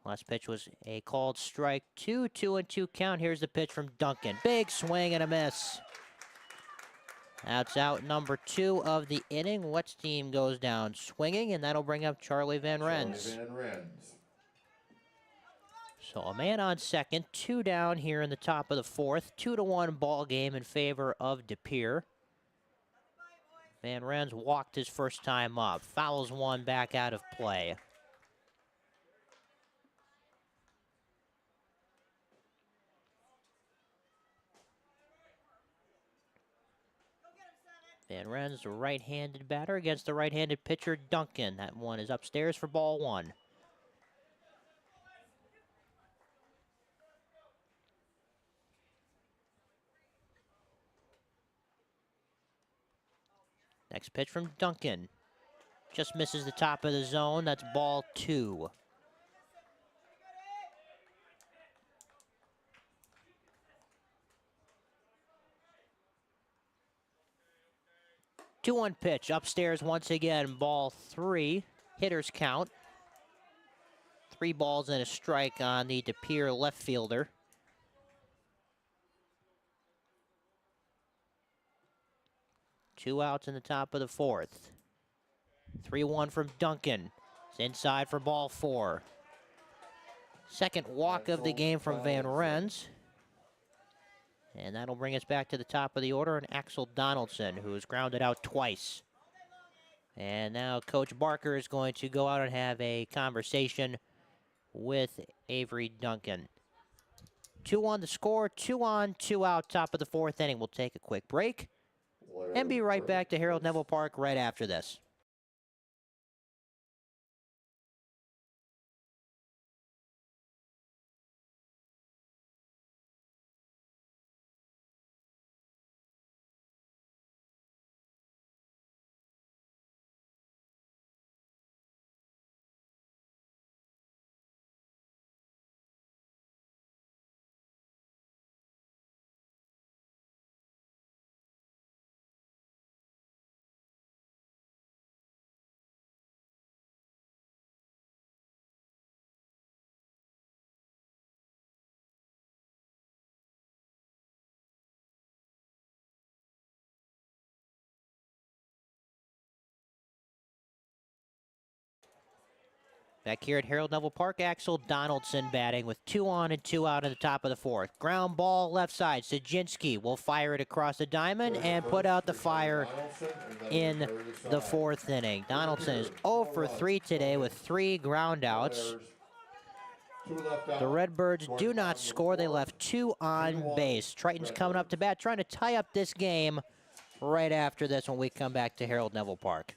Last pitch was a called strike 2, 2-2 count. Here's the pitch from Duncan. Big swing and a miss. That's out number 2 of the inning. Wetstein goes down swinging, and that'll bring up Charlie Van Rens. So a man on 2nd, 2 down here in the top of the 4th. 2-1 ball game in favor of De Pere. Van Rens walked his first time up. Fouls 1 back out of play. Van Rens, the right-handed batter against the right-handed pitcher, Duncan. That one is upstairs for ball 1. Next pitch from Duncan. Just misses the top of the zone. That's ball 2. Two-one pitch upstairs once again. Ball 3. Hitters count. 3 balls and a strike on the De Pere left fielder. Two outs in the top of the 4th. 3-1 from Duncan. It's inside for ball 4. Second walk of the game from Van Rens. And that'll bring us back to the top of the order, and Axel Donaldson, who was grounded out twice. And now Coach Barker is going to go out and have a conversation with Avery Duncan. 2 on the score, 2 on, 2 out, top of the 4th inning. We'll take a quick break and be right back to Harold Neville Park right after this. Back here at Harold Neville Park, Axel Donaldson batting with 2 on and 2 out in the top of the 4th. Ground ball left side. Sajinski will fire it across the diamond and put out the fire in the 4th inning. Donaldson is 0 for 3 today with 3 ground outs. The Redbirds do not score. They left 2 on base. Tritons coming up to bat, trying to tie up this game right after this when we come back to Harold Neville Park.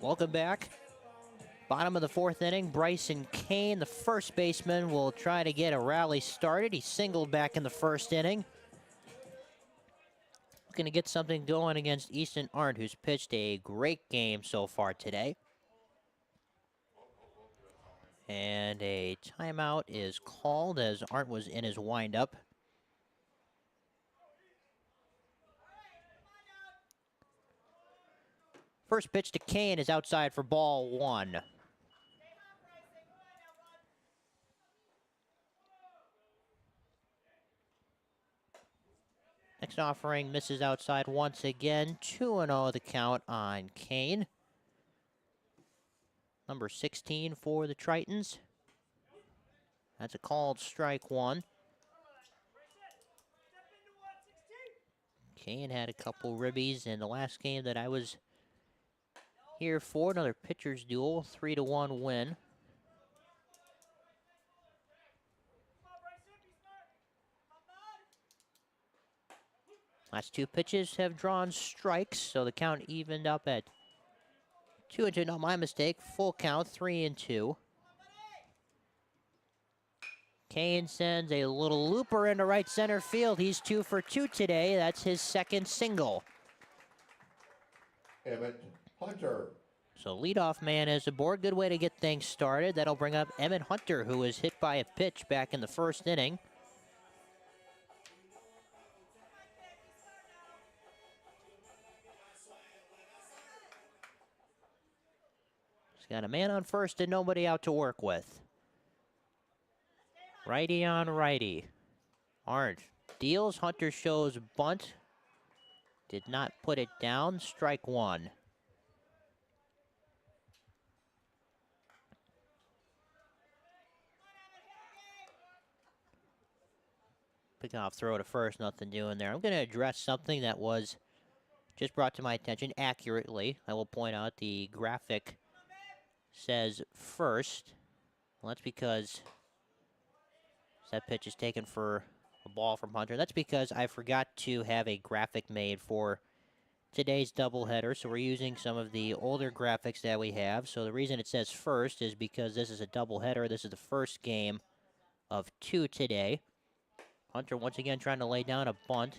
Welcome back. Bottom of the 4th inning, Bryson Kane, the first baseman, will try to get a rally started. He singled back in the 1st inning. Looking to get something going against Easton Arndt, who's pitched a great game so far today. And a timeout is called as Arndt was in his windup. First pitch to Kane is outside for ball 1. Next offering misses outside once again. 2-0 the count on Kane. Number 16 for the Tritons. That's a called strike 1. Kane had a couple ribbies in the last game that I was here for. Another pitcher's duel, 3-1 win. Last 2 pitches have drawn strikes, so the count evened up at 2-2. No, my mistake. Full count, 3-2. Kane sends a little looper into right center field. He's 2 for 2 today. That's his 2nd single. Emmett Hunter. So leadoff man is aboard. Good way to get things started. That'll bring up Emmett Hunter, who was hit by a pitch back in the 1st inning. He's got a man on first and nobody out to work with. Righty on righty. Arndt deals. Hunter shows bunt. Did not put it down. Strike 1. Pick off throw to first. Nothing doing there. I'm going to address something that was just brought to my attention accurately. I will point out the graphic says first. Well, that's because that pitch is taken for a ball from Hunter. That's because I forgot to have a graphic made for today's doubleheader, so we're using some of the older graphics that we have. So the reason it says first is because this is a doubleheader. This is the first game of 2 today. Hunter once again trying to lay down a bunt.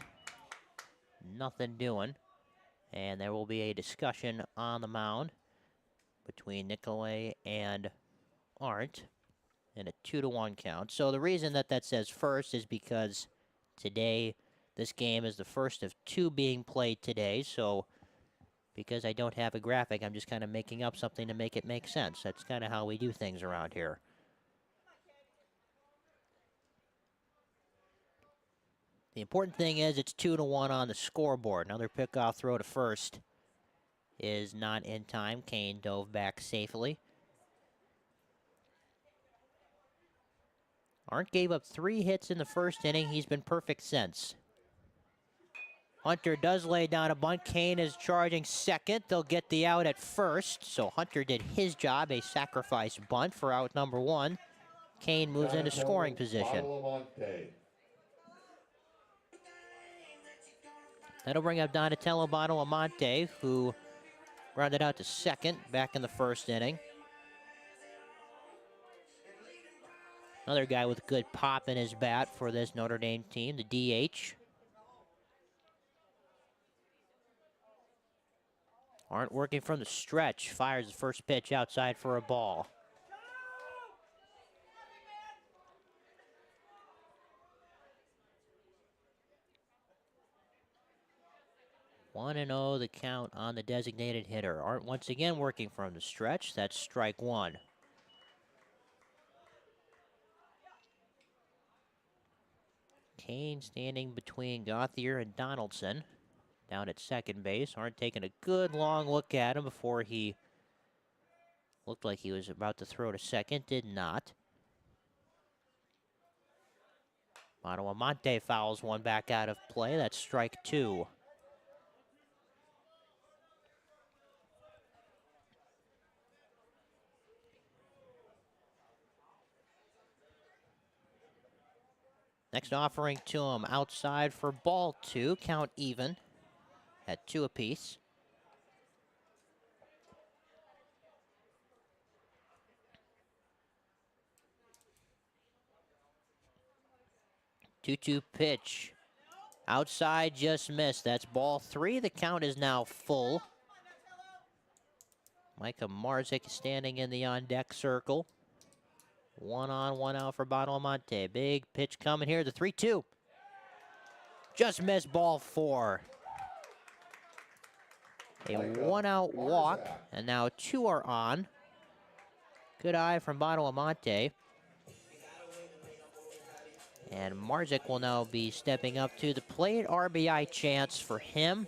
Nothing doing. And there will be a discussion on the mound between Nicolay and Arndt in a 2-1 count. So the reason that that says first is because today this game is the first of 2 being played today. So because I don't have a graphic, I'm just kind of making up something to make it make sense. That's kind of how we do things around here. The important thing is it's 2-1 on the scoreboard. Another pickoff throw to first is not in time. Kane dove back safely. Arndt gave up 3 hits in the first inning. He's been perfect since. Hunter does lay down a bunt. Kane is charging second. They'll get the out at first. So Hunter did his job, a sacrifice bunt for out number 1. Kane moves into scoring position. That'll bring up Donatello Badalamante, who rounded out to second back in the first inning. Another guy with good pop in his bat for this Notre Dame team, the DH. Arndt working from the stretch, fires the first pitch outside for a ball. One and 0 the count on the designated hitter. Arndt once again working from the stretch. That's strike 1. Kane standing between Gauthier and Donaldson down at second base. Arndt taking a good long look at him before he looked like he was about to throw to second. Did not. Badalamante fouls one back out of play. That's strike 2. Next offering to him outside for ball 2. Count even at 2 apiece. Two-two pitch. Outside, just missed. That's ball 3. The count is now full. Micah Marzik standing in the on-deck circle. 1 on, 1 out for Badalamante. Big pitch coming here. The 3-2. Just missed ball 4. A 1-out walk, and now 2 are on. Good eye from Badalamante. And Marzik will now be stepping up to the plate. RBI chance for him.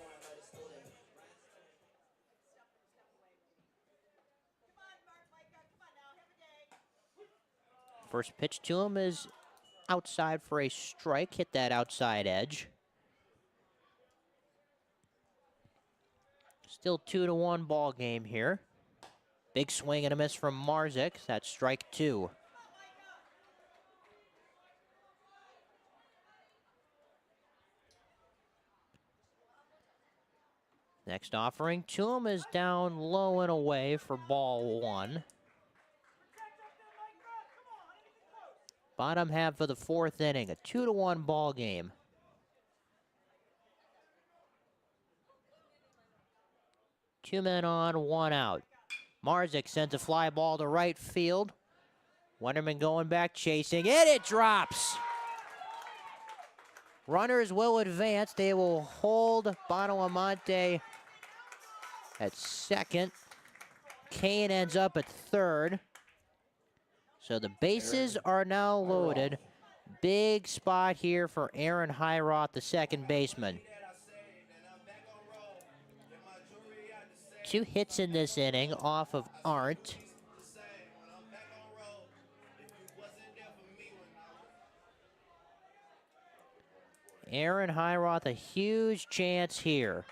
First pitch to him is outside for a strike. Hit that outside edge. Still 2-1 ball game here. Big swing and a miss from Marzik. That's strike 2. Next offering to him is down low and away for ball 1. Bottom half of the 4th inning, a 2-1 ball game. Two men on, 1 out. Marzik sends a fly ball to right field. Wenderman going back, chasing it. It drops. Runners will advance. They will hold Badalamante at second. Kane ends up at third. So the bases are now loaded. Big spot here for Aaron Heiroth, the second baseman. 2 hits in this inning off of Arndt. Aaron Heiroth, a huge chance here.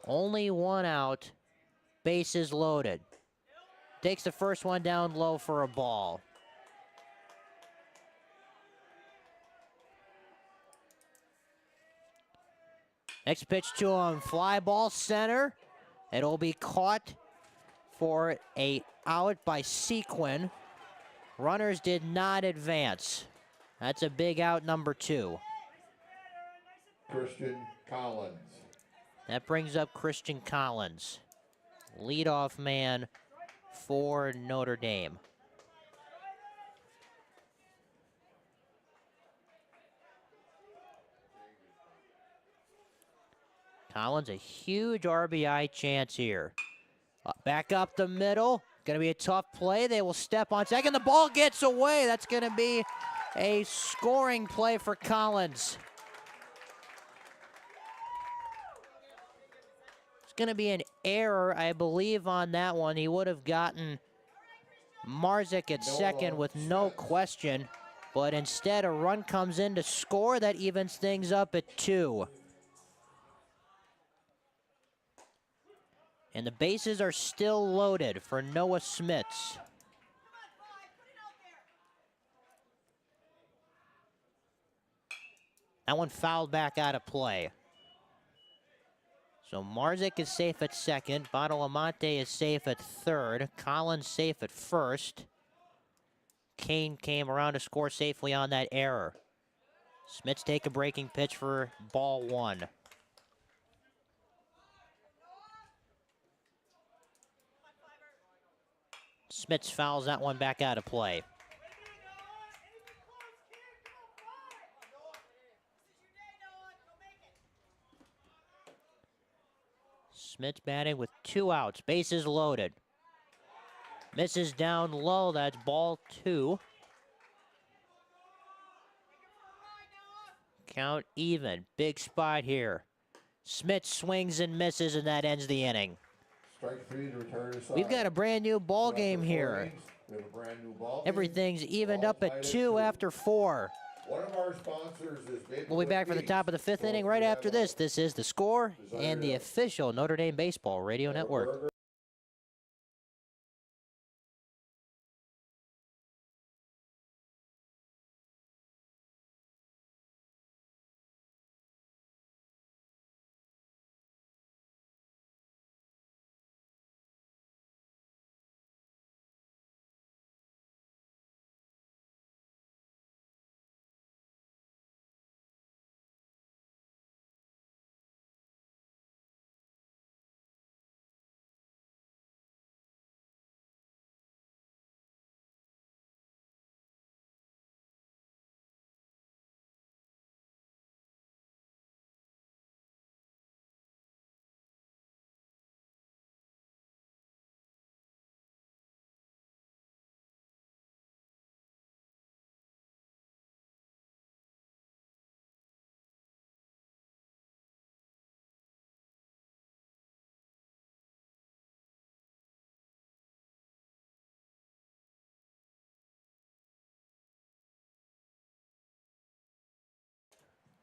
Only 1 out, bases loaded. Takes the first one down low for a ball. Next pitch to him, fly ball center. It'll be caught for a out by Sequin. Runners did not advance. That's a big out, number 2. Christian Collins. That brings up Christian Collins, leadoff man for Notre Dame. Collins, a huge RBI chance here. Back up the middle. Going to be a tough play. They will step on second. The ball gets away. That's going to be a scoring play for Collins. It's going to be an error, I believe, on that one. He would have gotten Marzik at second with no question. But instead, a run comes in to score. That evens things up at 2. And the bases are still loaded for Noah Smits. That one fouled back out of play. So Marzik is safe at second. Badalamante is safe at third. Collins safe at first. Kane came around to score safely on that error. Smits take a breaking pitch for ball 1. Smits fouls that one back out of play. Smits batting with 2 outs. Bases loaded. Misses down low. That's ball 2. Count even. Big spot here. Smits swings and misses, and that ends the inning. Strike 3 to return to side. We've got a brand new ball game here. We have a brand new ball game. Everything's evened up at 2 after 4. One of our sponsors is We'll be back for the top of the 5th inning right after this. This is The Score and the official Notre Dame Baseball Radio Network.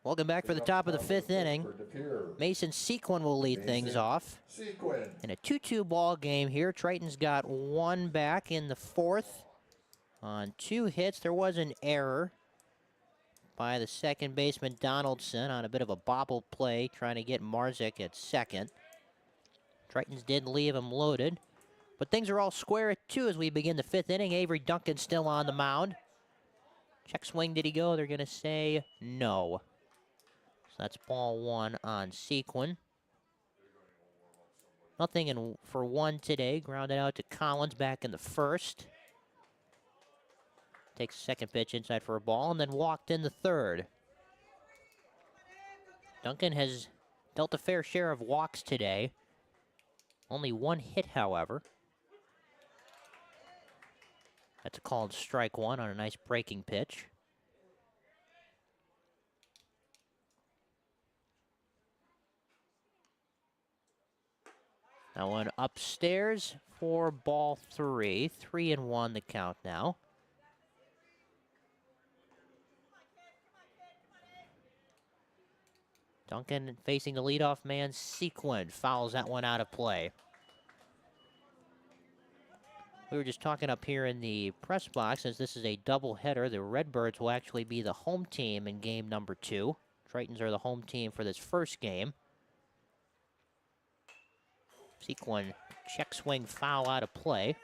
Welcome back for the top of the 5th inning. Mason Sequin will lead things off. In a 2-2 ball game here, Tritons got 1 back in the 4th. On 2 hits, there was an error by the second baseman Donaldson on a bit of a bobble play, trying to get Marzik at second. Tritons did leave him loaded, but things are all square at 2 as we begin the 5th inning. Avery Duncan still on the mound. Check swing, did he go? They're going to say no. That's ball 1 on Sequin. Nothing in for 1 today. Grounded out to Collins back in the 1st. Takes a second pitch inside for a ball and then walked in the 3rd. Duncan has dealt a fair share of walks today. Only 1 hit, however. That's a called strike 1 on a nice breaking pitch. That one upstairs for ball 3. 3-1 the count now. Duncan facing the leadoff man, Sequin. Fouls that one out of play. We were just talking up here in the press box, since this is a doubleheader, the Redbirds will actually be the home team in game number 2. Tritons are the home team for this first game. Sequin check swing foul out of play.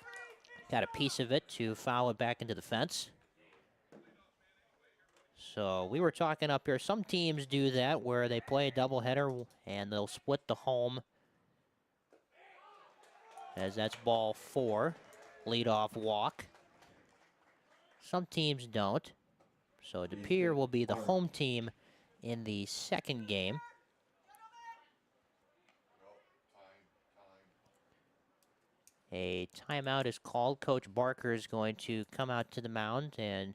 Got a piece of it to foul it back into the fence. So we were talking up here, some teams do that where they play a doubleheader and they'll split the home, as that's ball 4, leadoff walk. Some teams don't. So De Pere will be the home team in the second game. A timeout is called. Coach Barker is going to come out to the mound and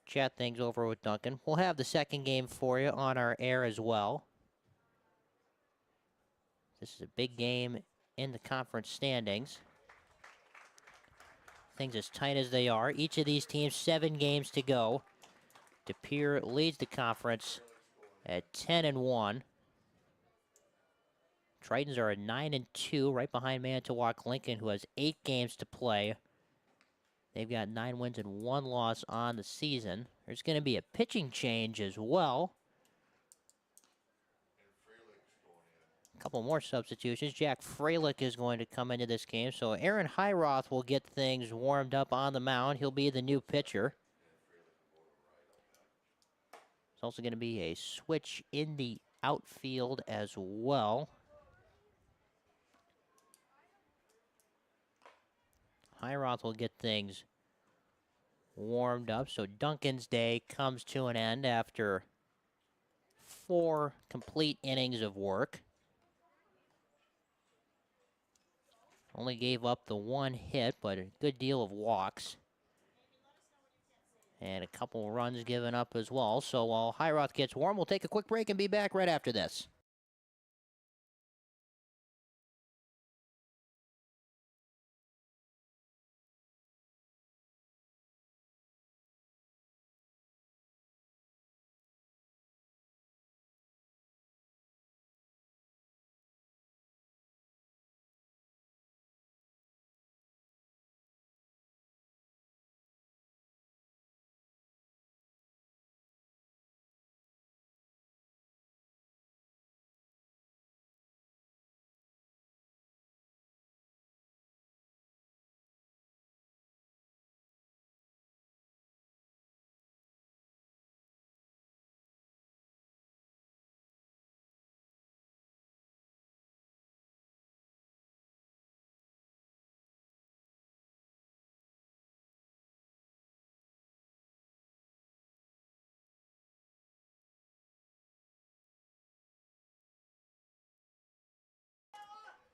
chat things over with Duncan. We'll have the second game for you on our air as well. This is a big game in the conference standings. Things as tight as they are. Each of these teams, 7 games to go. De Pere leads the conference at 10-1. Tritons are at 9-2, right behind Manitowoc Lincoln, who has 8 games to play. They've got 9 wins and 1 loss on the season. There's going to be a pitching change as well. A couple more substitutions. Jack Freilich is going to come into this game, so Aaron Heiroth will get things warmed up on the mound. He'll be the new pitcher. There's also going to be a switch in the outfield as well. Heiroth will get things warmed up, so Duncan's day comes to an end after 4 complete innings of work. Only gave up the 1 hit, but a good deal of walks. And a couple runs given up as well. So while Heiroth gets warm, we'll take a quick break and be back right after this.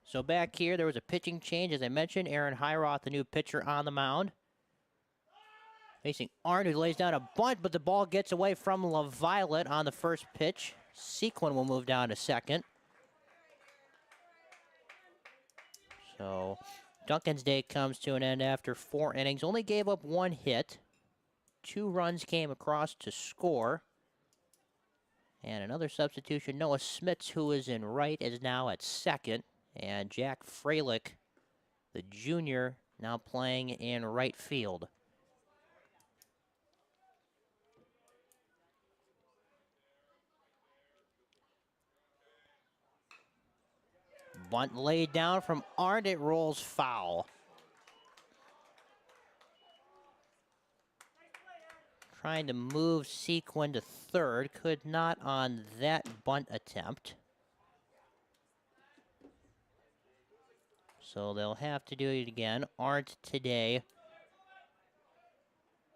So back here, there was a pitching change. As I mentioned, Aaron Heiroth, the new pitcher, on the mound. Facing Arndt, who lays down a bunt, but the ball gets away from LaViolette on the first pitch. Sequin will move down to second. So Duncan's day comes to an end after 4 innings. Only gave up 1 hit. 2 runs came across to score. And another substitution, Noah Smits, who is in right, is now at second. And Jack Freilich, the junior, now playing in right field. Bunt laid down from Arndt. It rolls foul. Trying to move Sequin to third. Could not on that bunt attempt. So they'll have to do it again. Arndt today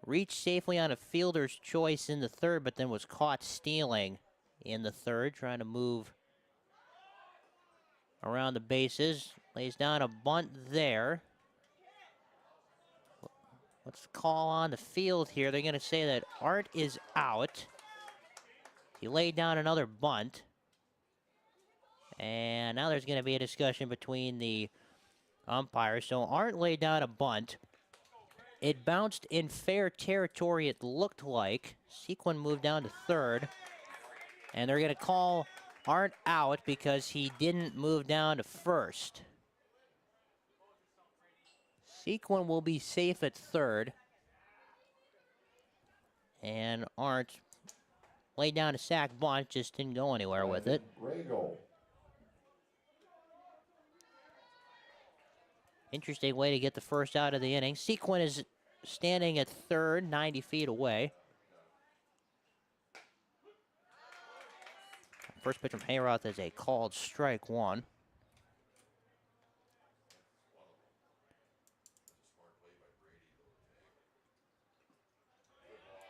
reached safely on a fielder's choice in the third, but then was caught stealing in the third, trying to move around the bases. Lays down a bunt there. What's the call on the field here? They're going to say that Arndt is out. He laid down another bunt. And now there's going to be a discussion between the umpires. So Arndt laid down a bunt. It bounced in fair territory, it looked like. Sequin moved down to third. And they're going to call Arndt out because he didn't move down to first. Sequin will be safe at third. And Arndt laid down a sack bunt, just didn't go anywhere with it. Rago. Interesting way to get the first out of the inning. Sequin is standing at third, 90 feet away. First pitch from Hayroth is a called strike one.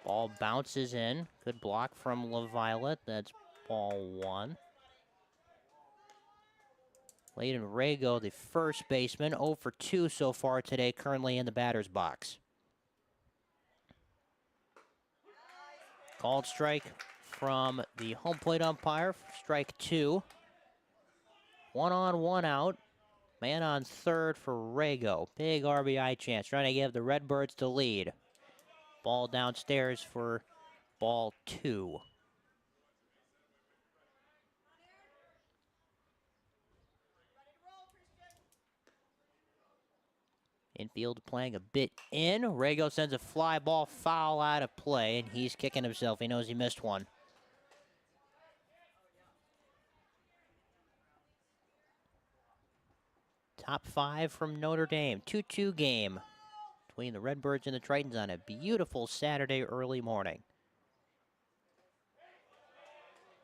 Ball bounces in. Good block from LaViolette. That's ball one. Layden Rago, the first baseman, 0 for 2 so far today, currently in the batter's box. Called strike from the home plate umpire, strike 2. 1 on, 1 out. Man on third for Rago. Big RBI chance, trying to give the Redbirds the lead. Ball downstairs for ball 2. Infield playing a bit in. Rago sends a fly ball foul out of play, and he's kicking himself. He knows he missed one. Top 5 from Notre Dame. 2-2 game between the Redbirds and the Tritons on a beautiful Saturday early morning.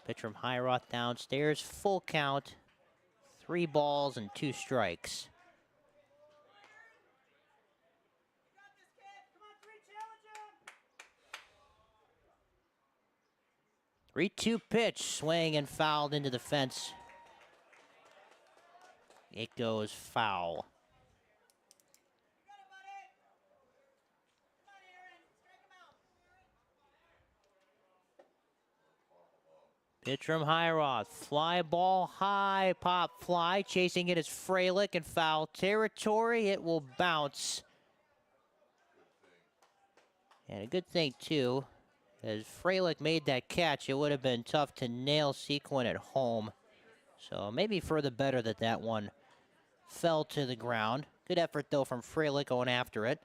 Pitch from Hayroth downstairs. Full count. 3 balls and 2 strikes. 3-2 pitch, swing and fouled into the fence. It goes foul. Pitch from Hayroth, fly ball high, pop fly, chasing it is Freilich in foul territory. It will bounce. And a good thing, too, as Freilich made that catch, it would have been tough to nail Sequin at home. So maybe for the better that that one fell to the ground. Good effort, though, from Freilich going after it.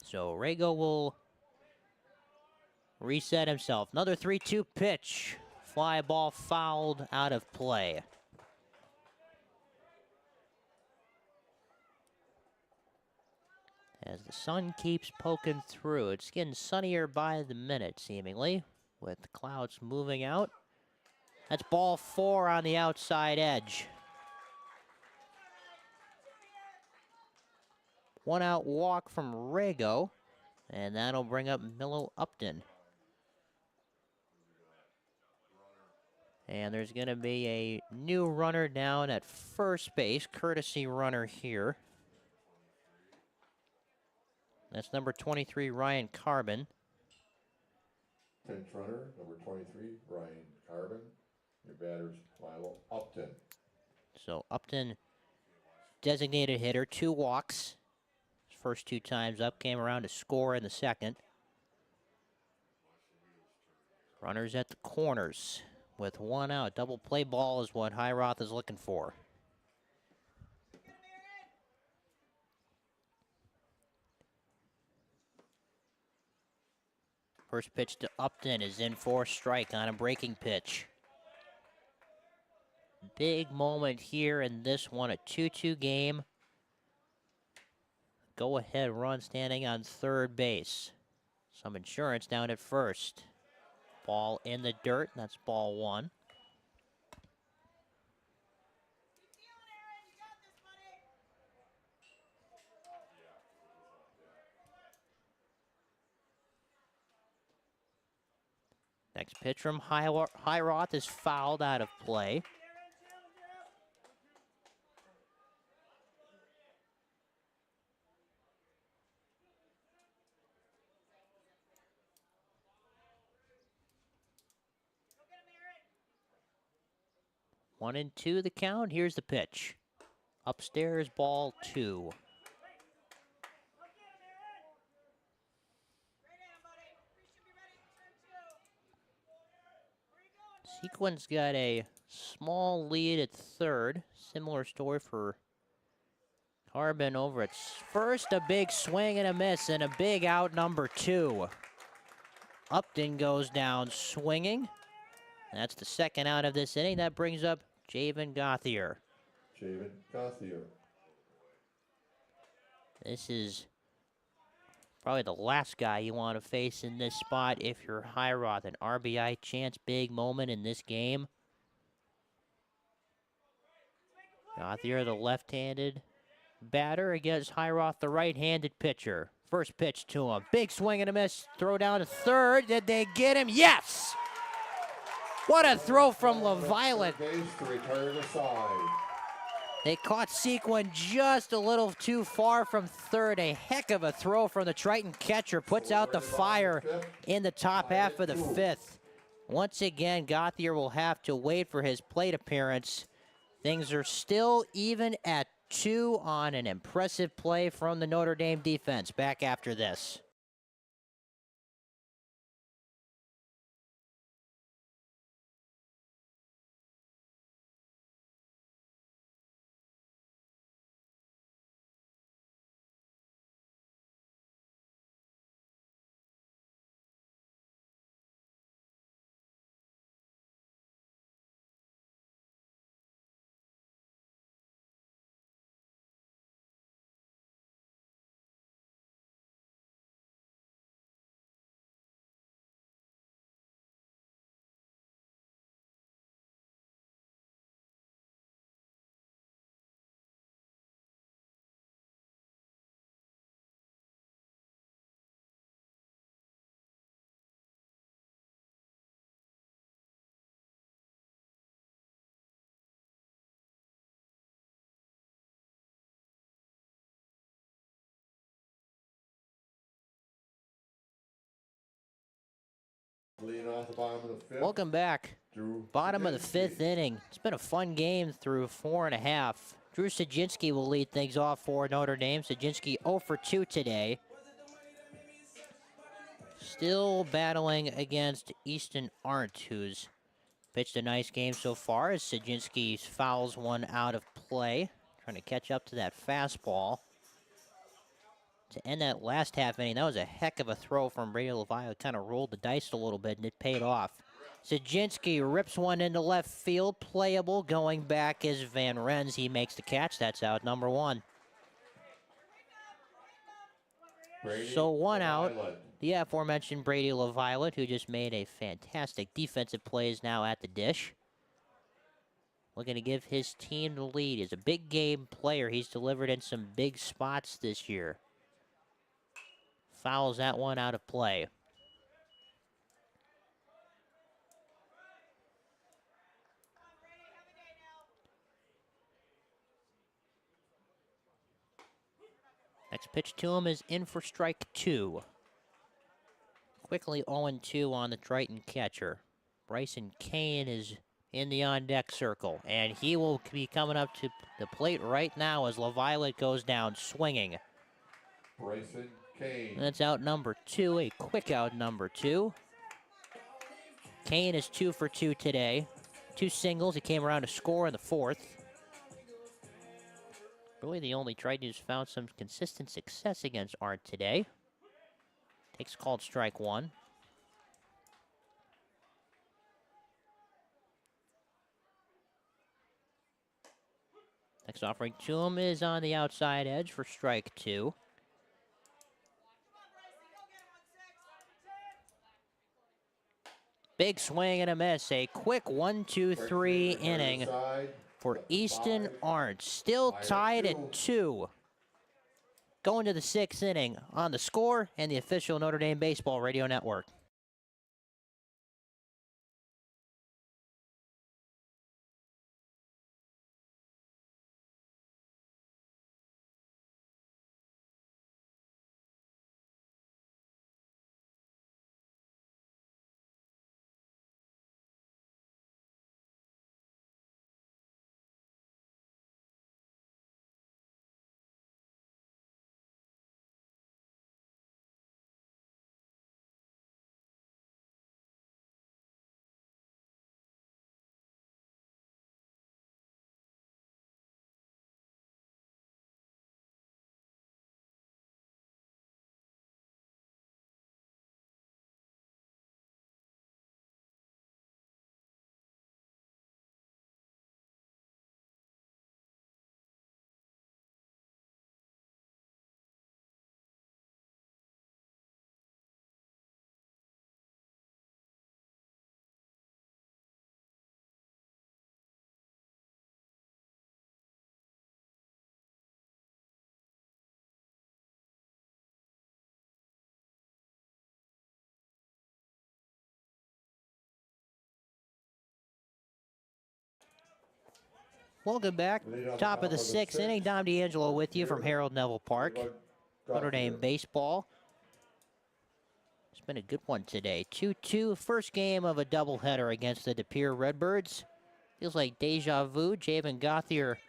So Rago will reset himself. Another 3-2 pitch. Fly ball fouled out of play. As the sun keeps poking through, it's getting sunnier by the minute, seemingly, with the clouds moving out. That's ball 4 on the outside edge. 1 out walk from Rago, and that'll bring up Milo Upton. And there's going to be a new runner down at first base, courtesy runner here. That's number 23, Ryan Carbon. Pinch runner, number 23, Ryan Carbon. Your batter's Milo Upton. So Upton, designated hitter, 2 walks. His first 2 times up, came around to score in the second. Runners at the corners with 1 out. Double play ball is what Hayroth is looking for. First pitch to Upton is in for a strike on a breaking pitch. Big moment here in this one, a 2-2 game. Go-ahead run standing on third base. Some insurance down at first. Ball in the dirt, that's ball 1. Next pitch from Hayroth is fouled out of play. One and 2 the count. Here's the pitch. Upstairs, ball 2. Sequin's got a small lead at third. Similar story for Carbon over at first. A big swing and a miss, and a big out number 2. Upton goes down swinging. That's the second out of this inning. That brings up Javen Gauthier. Javen Gauthier. This is probably the last guy you want to face in this spot if you're Highroth. An RBI chance, big moment in this game. Gauthier, the left-handed batter, against Highroth, the right-handed pitcher. First pitch to him. Big swing and a miss. Throw down to third. Did they get him? Yes! What a throw from LaViolette. Base to retire the side. They caught Sequin just a little too far from third. A heck of a throw from the Triton catcher. Puts out the fire in the top half of the 5th. Once again, Gauthier will have to wait for his plate appearance. Things are still even at 2 on an impressive play from the Notre Dame defense. Back after this. Leading off the bottom of the 5th. Welcome back. Drew Bottom of the Sajinsky. 5th inning. It's been a fun game through 4.5. Drew Sajinsky will lead things off for Notre Dame. Sajinsky 0 for 2 today. Still battling against Easton Arndt, who's pitched a nice game so far as Sajinsky fouls one out of play. Trying to catch up to that fastball. To end that last half inning, that was a heck of a throw from Brady LaViolette. Kind of rolled the dice a little bit, and it paid off. Sajinsky rips one into left field. Playable. Going back is Van Rens. He makes the catch. That's out number 1. Brady So 1 out. LaViolette. The aforementioned Brady LaViolette, who just made a fantastic defensive play, is now at the dish. Looking to give his team the lead. He's a big game player. He's delivered in some big spots this year. Fouls that one out of play. Next pitch to him is in for strike 2. Quickly 0-2 on the Triton catcher. Bryson Kane is in the on-deck circle, and he will be coming up to the plate right now as LaViolette goes down swinging. Bryson Kane. And that's out number 2, a quick out number 2. Kane is 2 for 2 today. 2 singles. He came around to score in the 4th. Really the only Triton who's found some consistent success against Arndt today. Takes called strike 1. Next offering to him is on the outside edge for strike 2. Big swing and a miss. A quick 1-2-3 inning for Easton Arndt. Still tied at 2. Going to the 6th inning on The Score and the official Notre Dame Baseball Radio Network. Welcome back. Lead on Top of the sixth inning. Dom D'Angelo with you from Harold Neville Park. Notre Dame baseball. It's been a good one today. 2-2. First game of a doubleheader against the De Pere Redbirds. Feels like deja vu. Javen Gauthier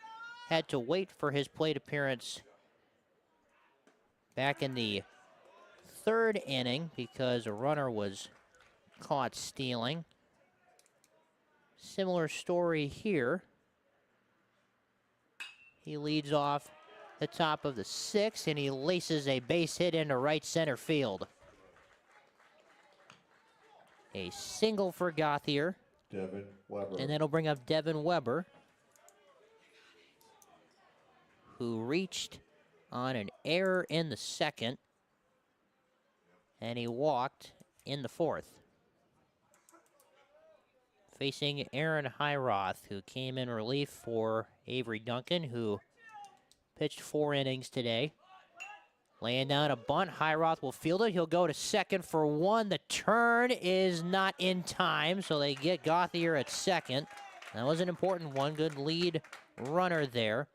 had to wait for his plate appearance back in the third inning because a runner was caught stealing. Similar story here. He leads off the top of the sixth, and he laces a base hit into right center field. A single for Gauthier. Devin Weber. And that'll bring up Devin Weber, who reached on an error in the second, and he walked in the fourth. Facing Aaron Highroth, who came in relief for Avery Duncan, who pitched 4 innings today. Laying down a bunt, Highroth will field it. He'll go to second for 1. The turn is not in time, so they get Gauthier at second. That was an important one. Good lead runner there.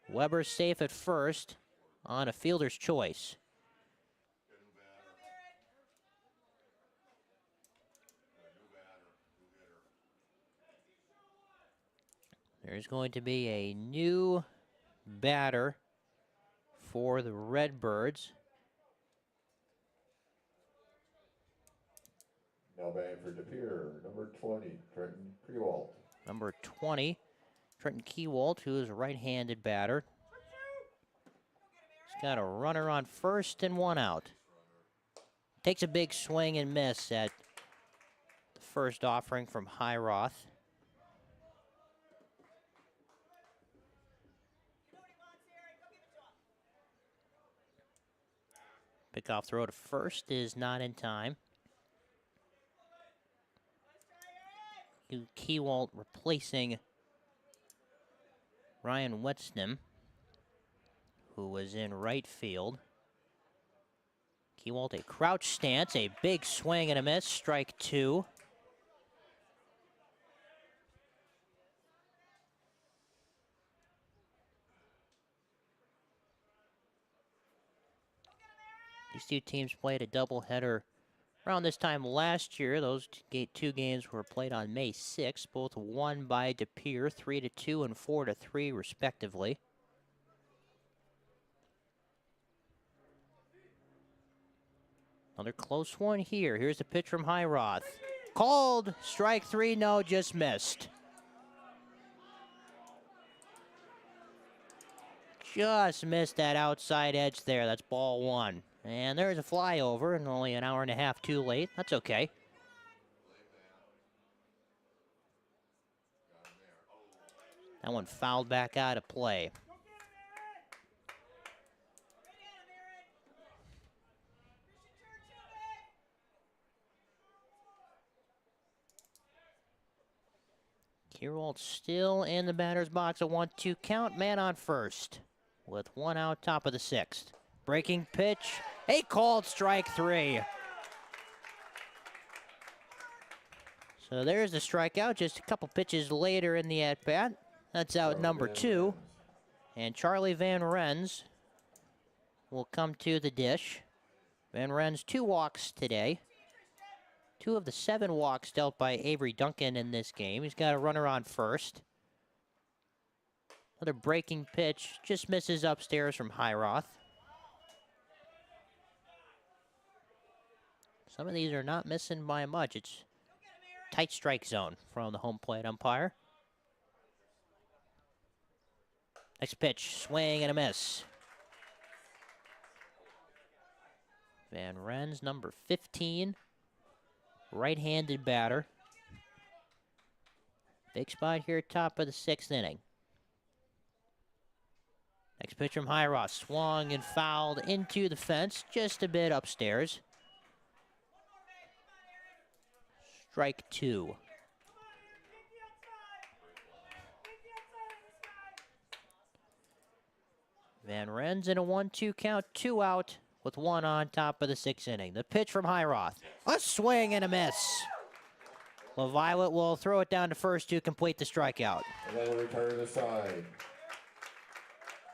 Weber's safe at first on a fielder's choice. There's going to be a new batter for the Redbirds. Now batting for De Pere, number 20, Trenton Krewalt. Number 20, Trenton Kewalt, who is a right-handed batter. He's got a runner on first and 1 out. Takes a big swing and miss at the first offering from Highroth. Pickoff throw to first is not in time. Kewalt replacing Ryan Wetsnam, who was in right field. Kewalt a crouch stance, a big swing and a miss, strike 2. These two teams played a doubleheader around this time last year. Those 2 games were played on May 6th, both won by De Pere, 3-2 and 4-3 respectively. Another close one here. Here's the pitch from Highroth. Called, strike 3, no, just missed. Just missed that outside edge there. That's ball 1. And there's a flyover, and only an hour and a half too late. That's okay. That one fouled back out of play. Kewalt still in the batter's box. A 1-2 count. Man on first with 1 out, top of the 6th. Breaking pitch, a called strike 3. So there's the strikeout just a couple pitches later in the at-bat. That's out number 2. And Charlie Van Rens will come to the dish. Van Rens 2 walks today. 2 of the 7 walks dealt by Avery Duncan in this game. He's got a runner on first. Another breaking pitch, just misses upstairs from Highroth. Some of these are not missing by much. It's tight strike zone from the home plate umpire. Next pitch, swing and a miss. Van Rens, number 15, right-handed batter. Big spot here, top of the 6th inning. Next pitch from Highroth, swung and fouled into the fence, just a bit upstairs. Strike 2. Van Rens in a 1-2 count, 2 out with 1 on, top of the 6th inning. The pitch from Highroth, a swing and a miss. LaViolet will throw it down to first to complete the strikeout. And then return to the side.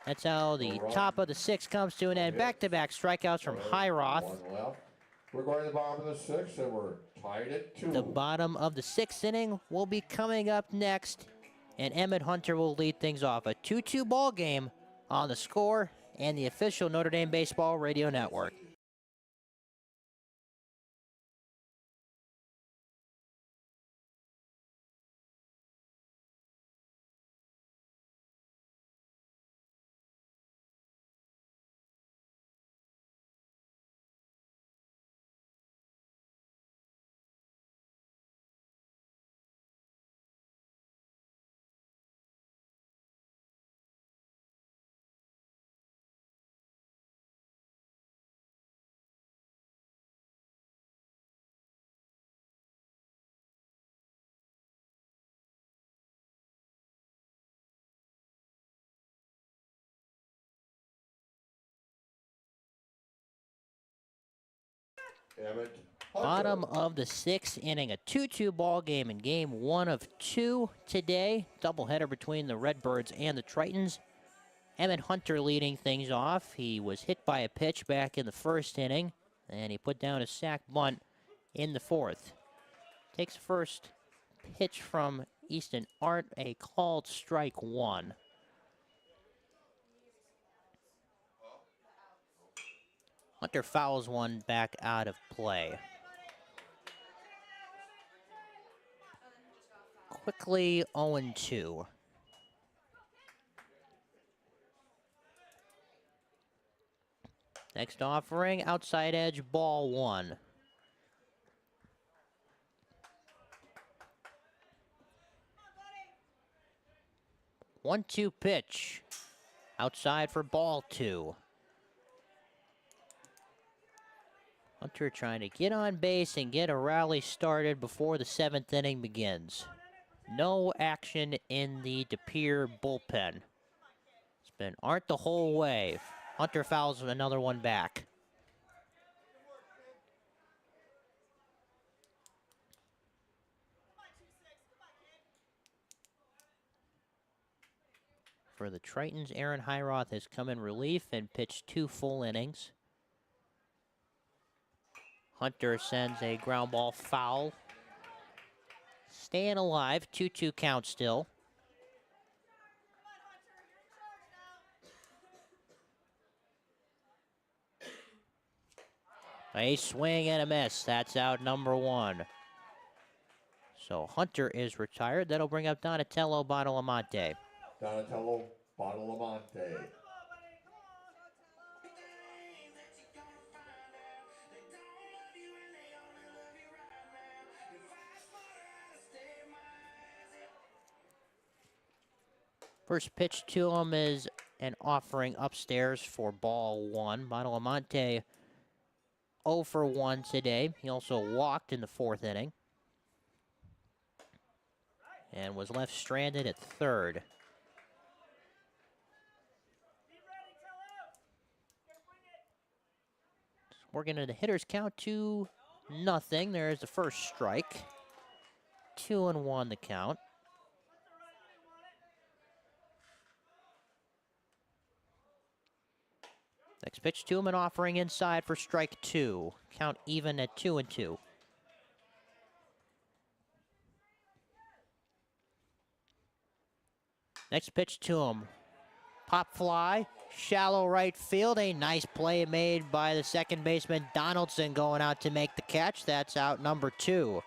That's how the top of the sixth comes to an end. Back-to-back strikeouts from Highroth. One left. We're going to the bottom of the sixth, and we're tied at 2. The bottom of the sixth inning will be coming up next, and Emmett Hunter will lead things off. A 2-2 ball game on The Score and the official Notre Dame Baseball Radio Network. Emmett Hunter. Bottom of the sixth inning, a 2-2 ball game in game 1 of 2 today. Doubleheader between the Redbirds and the Tritons. Emmett Hunter leading things off. He was hit by a pitch back in the first inning, and he put down a sac bunt in the fourth. Takes first pitch from Easton Art, a called strike 1. Hunter fouls one back out of play. Quickly 0-2. Next offering, outside edge, ball 1. One-two pitch. Outside for ball 2. Hunter trying to get on base and get a rally started before the 7th inning begins. No action in the De Pere bullpen. It's been Art the whole way. Hunter fouls another one back. For the Tritons, Aaron Highroth has come in relief and pitched 2 full innings. Hunter sends a ground ball foul. Staying alive, 2-2 count still. A swing and a miss. That's out number 1. So Hunter is retired. That'll bring up Donatello Badalamante. Donatello Badalamante. First pitch to him is an offering upstairs for ball 1. Badalamante 0 for 1 today. He also walked in the 4th inning and was left stranded at third. Working at the hitter's count 2-0. There's the first strike. 2-1 the count. Next pitch to him, an offering inside for strike 2. Count even at 2-2. Next pitch to him. Pop fly, shallow right field. A nice play made by the second baseman Donaldson going out to make the catch. That's out number 2.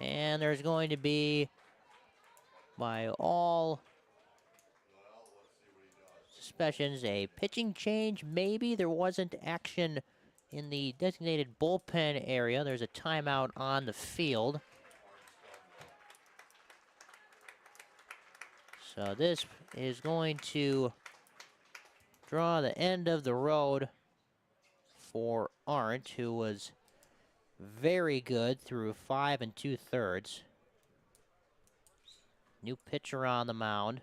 And there's going to be, by all suspicions, a pitching change. Maybe there wasn't action in the designated bullpen area. There's a timeout on the field. So this is going to draw the end of the road for Arndt, who was very good through 5 2/3. New pitcher on the mound.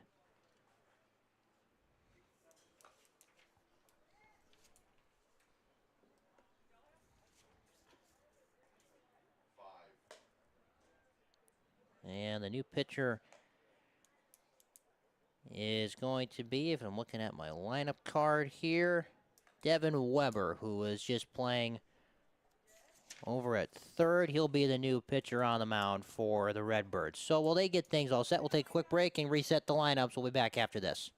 the new pitcher is going to be, if I'm looking at my lineup card here, Devin Weber, who is just playing over at third. He'll be the new pitcher on the mound for the Redbirds. So will they get things all set? We'll take a quick break and reset the lineups. We'll be back after this.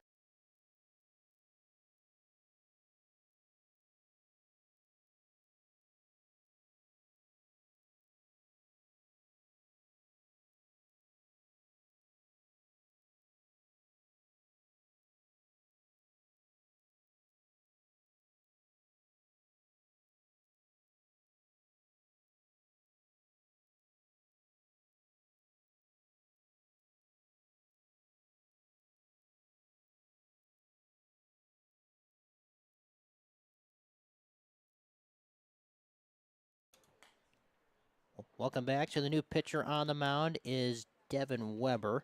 Welcome back. So the new pitcher on the mound is Devin Weber,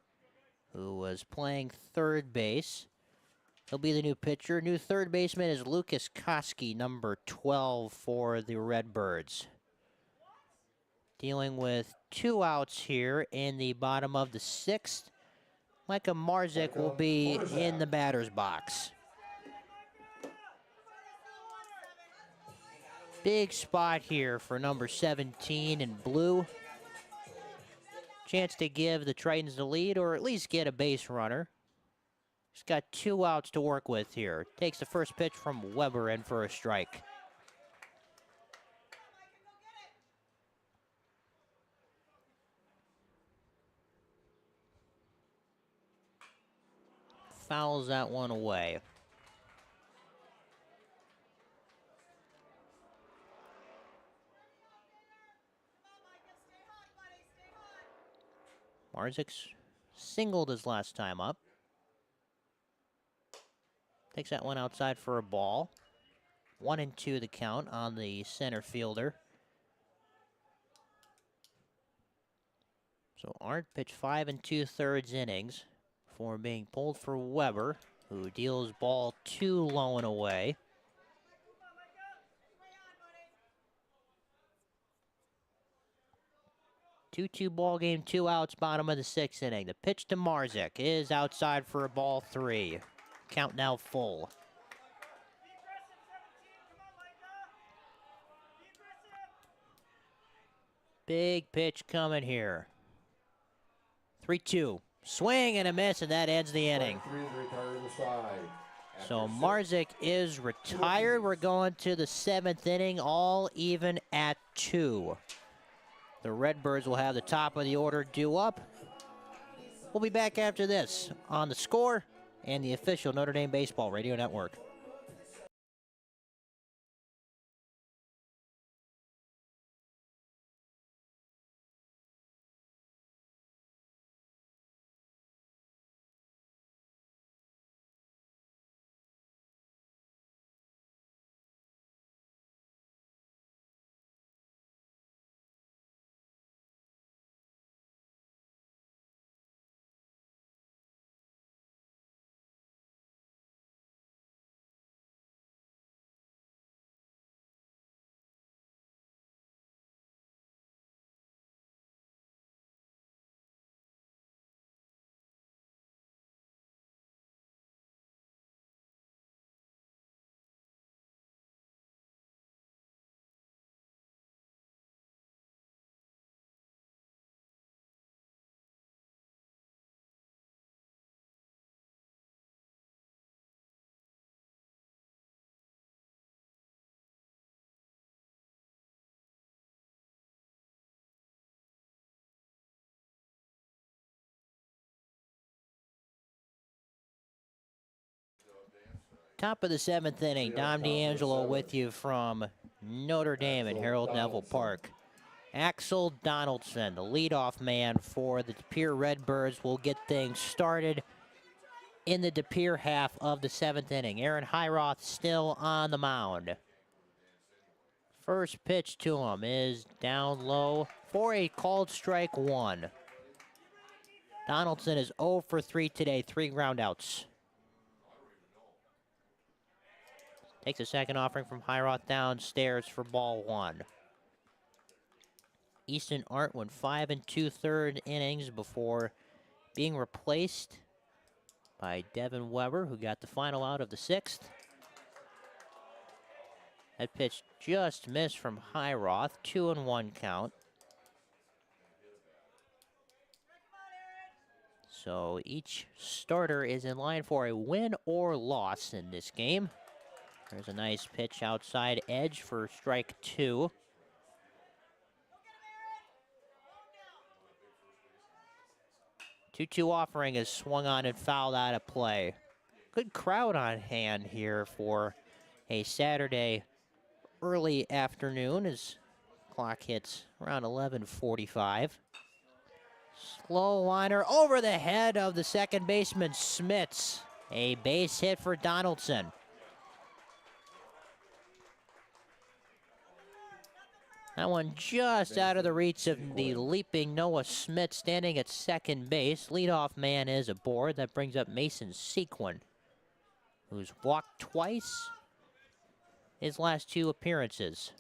who was playing third base. He'll be the new pitcher. New third baseman is Lucas Koski, number 12 for the Redbirds. Dealing with 2 outs here in the bottom of the 6th. Micah Marzik will be in the batter's box. Big spot here for number 17 in blue. Chance to give the Tritons the lead, or at least get a base runner. He's got 2 outs to work with here. Takes the first pitch from Weber in for a strike. Fouls that one away. Marzik's singled his last time up. Takes that one outside for a ball. 1-2 the count on the center fielder. So Arndt pitched 5 2/3 innings before being pulled for Weber, who deals ball 2 low and away. Two-two ball game, 2 outs, bottom of the 6th inning. The pitch to Marzik is outside for a ball 3. Count now full. Big pitch coming here. 3-2. Swing and a miss, and that ends the inning. So Marzik is retired. We're going to the 7th inning, all even at 2. The Redbirds will have the top of the order due up. We'll be back after this on The Score and the official Notre Dame Baseball Radio Network. Top of the 7th inning, Dom DeAngelo with you from Notre Dame at Harold Neville Park. Axel Donaldson, the leadoff man for the De Pere Redbirds, will get things started in the De Pere half of the 7th inning. Aaron Hiroth still on the mound. First pitch to him is down low for a called strike 1. Donaldson is 0 for 3 today, 3 groundouts. Takes a second offering from Hiroth downstairs for ball 1. Easton Art went 5 2/3 innings before being replaced by Devin Weber, who got the final out of the 6th. That pitch just missed from Highroth, 2-1 count. So each starter is in line for a win or loss in this game. There's a nice pitch outside edge for strike 2. Two offering is swung on and fouled out of play. Good crowd on hand here for a Saturday early afternoon as clock hits around 11:45. Slow liner over the head of the second baseman Smits. A base hit for Donaldson. That one just out of the reach of the leaping Noah Smith, standing at second base. Leadoff man is aboard. That brings up Mason Sequin, who's walked twice his last 2 appearances.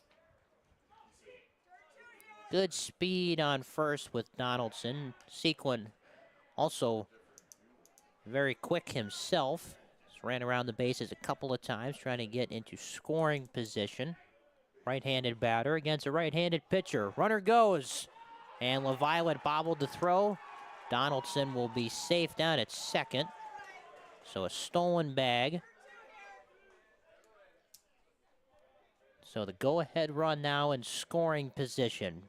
Good speed on first with Donaldson. Sequin also very quick himself. Just ran around the bases a couple of times trying to get into scoring position. Right-handed batter against a right-handed pitcher. Runner goes. And LaViolette bobbled the throw. Donaldson will be safe down at second. So a stolen bag. So the go-ahead run now in scoring position.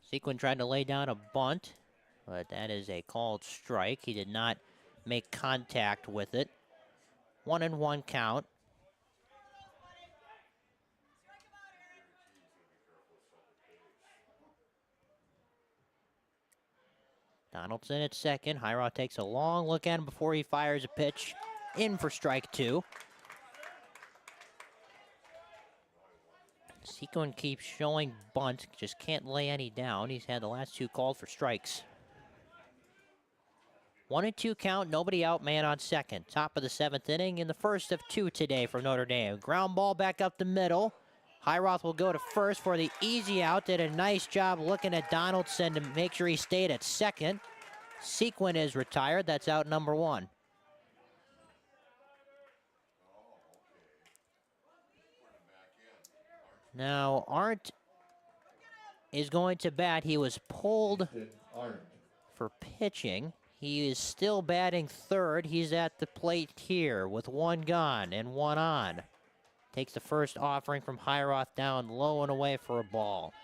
Sequin tried to lay down a bunt, but that is a called strike. He did not make contact with it. 1-1 count. Donaldson at second. Highroth takes a long look at him before he fires a pitch in for strike 2. Sequin keeps showing bunt, just can't lay any down. He's had the last 2 called for strikes. 1-2 count, nobody out, man on second. Top of the 7th inning in the first of 2 today for Notre Dame. Ground ball back up the middle. Highroth will go to first for the easy out. Did a nice job looking at Donaldson to make sure he stayed at second. Sequin is retired. That's out number 1. Now, Arndt is going to bat. He was pulled for pitching. He is still batting third. He's at the plate here with 1 gone and 1 on. Takes the first offering from Highroth down low and away for a ball.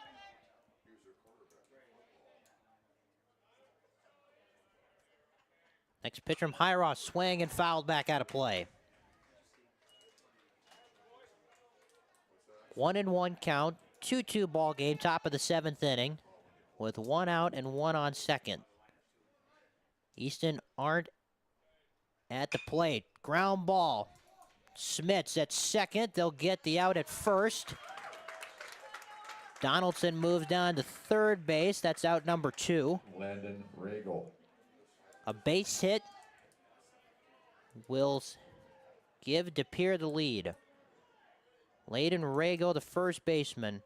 Next pitch from Highroth, swing and fouled back out of play. 1-1 count, 2-2 ball game, top of the 7th inning, with 1 out and 1 on second. Easton Arndt at the plate. Ground ball. Smits at second. They'll get the out at first. Donaldson moves down to third base. That's out number 2. Landon Regal. A base hit will give Pere the lead. Landon Regal, the first baseman,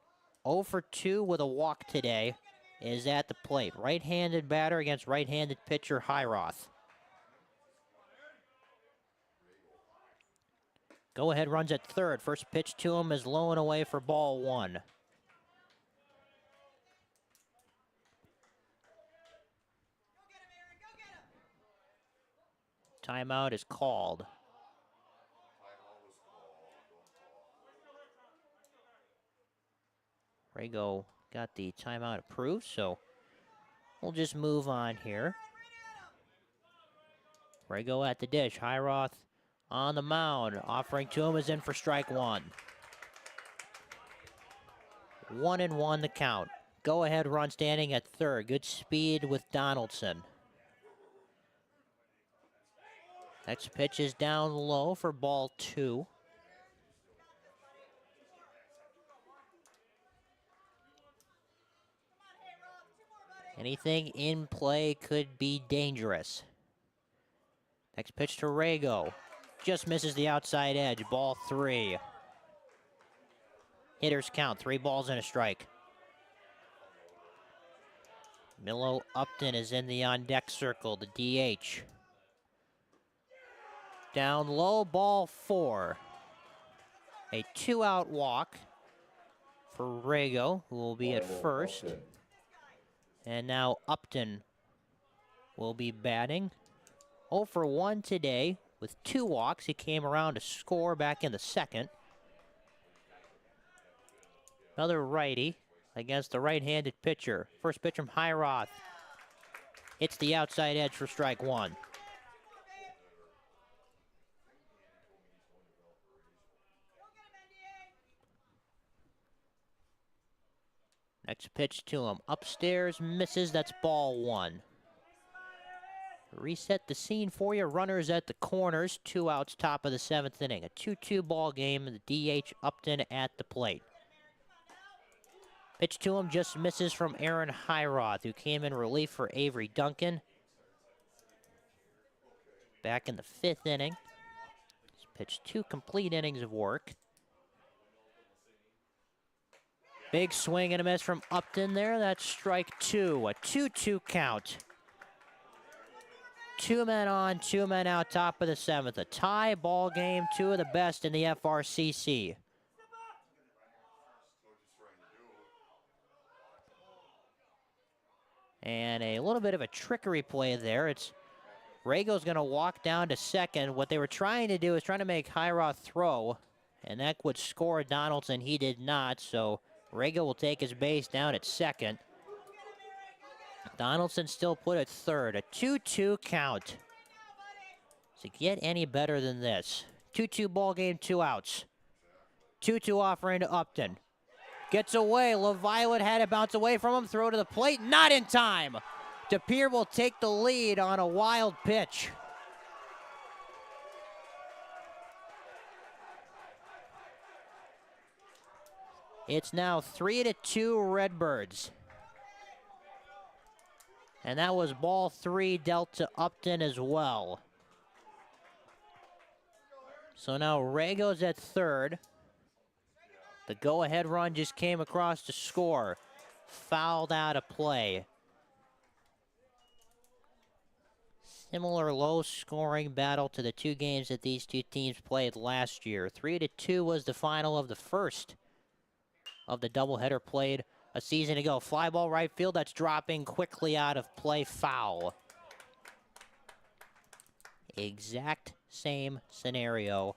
0 for 2 with a walk today, is at the plate. Right-handed batter against right-handed pitcher Highroth. Go-ahead runs at third. First pitch to him is low and away for ball 1. Timeout is called. Rego got the timeout approved, so we'll just move on here. Rego at the dish. Highroth on the mound. Offering to him is in for strike 1. 1-1 the count. Go-ahead run standing at third. Good speed with Donaldson. Next pitch is down low for ball 2. Anything in play could be dangerous. Next pitch to Rego. just misses the outside edge. Ball 3. Hitters count, 3 balls and a strike. Milo Upton is in the on-deck circle, the DH. Down low, ball 4. A 2-out walk for Rego, who will be at first. And now Upton will be batting. 0 for 1 today with 2 walks. He came around to score back in the second. Another righty against the right-handed pitcher. First pitch from Hiroth. Hits the outside edge for strike 1. Next pitch to him. Upstairs, misses. That's ball 1. Reset the scene for you. Runners at the corners. 2 outs, top of the 7th inning. A 2-2 ball game. The DH Upton at the plate. Pitch to him just misses from Aaron Hiroth, who came in relief for Avery Duncan. Back in the 5th inning. He's pitched 2 complete innings of work. Big swing and a miss from Upton there. That's strike 2. A 2-2 count. 2 men on, 2 men out, top of the 7th. A tie ball game, 2 of the best in the FRCC. And a little bit of a trickery play there. It's Rego's going to walk down to second. What they were trying to do is trying to make Hiroth throw, and that would score Donaldson. He did not, so Rego will take his base down at second. Donaldson still put at third. A 2-2 count. Does it get any better than this? 2-2 ball game, 2 outs. 2-2 offering to Upton. Gets away. LaViolet had it bounce away from him. Throw to the plate. Not in time. DePere will take the lead on a wild pitch. It's now 3-2 Redbirds. And that was ball 3 dealt to Upton as well. So now Rego's at third. The go-ahead run just came across to score. Fouled out of play. Similar low-scoring battle to the 2 games that these 2 teams played last year. 3-2 was the final of the first of the doubleheader played a season ago. Fly ball right field, that's dropping quickly out of play. Foul. Exact same scenario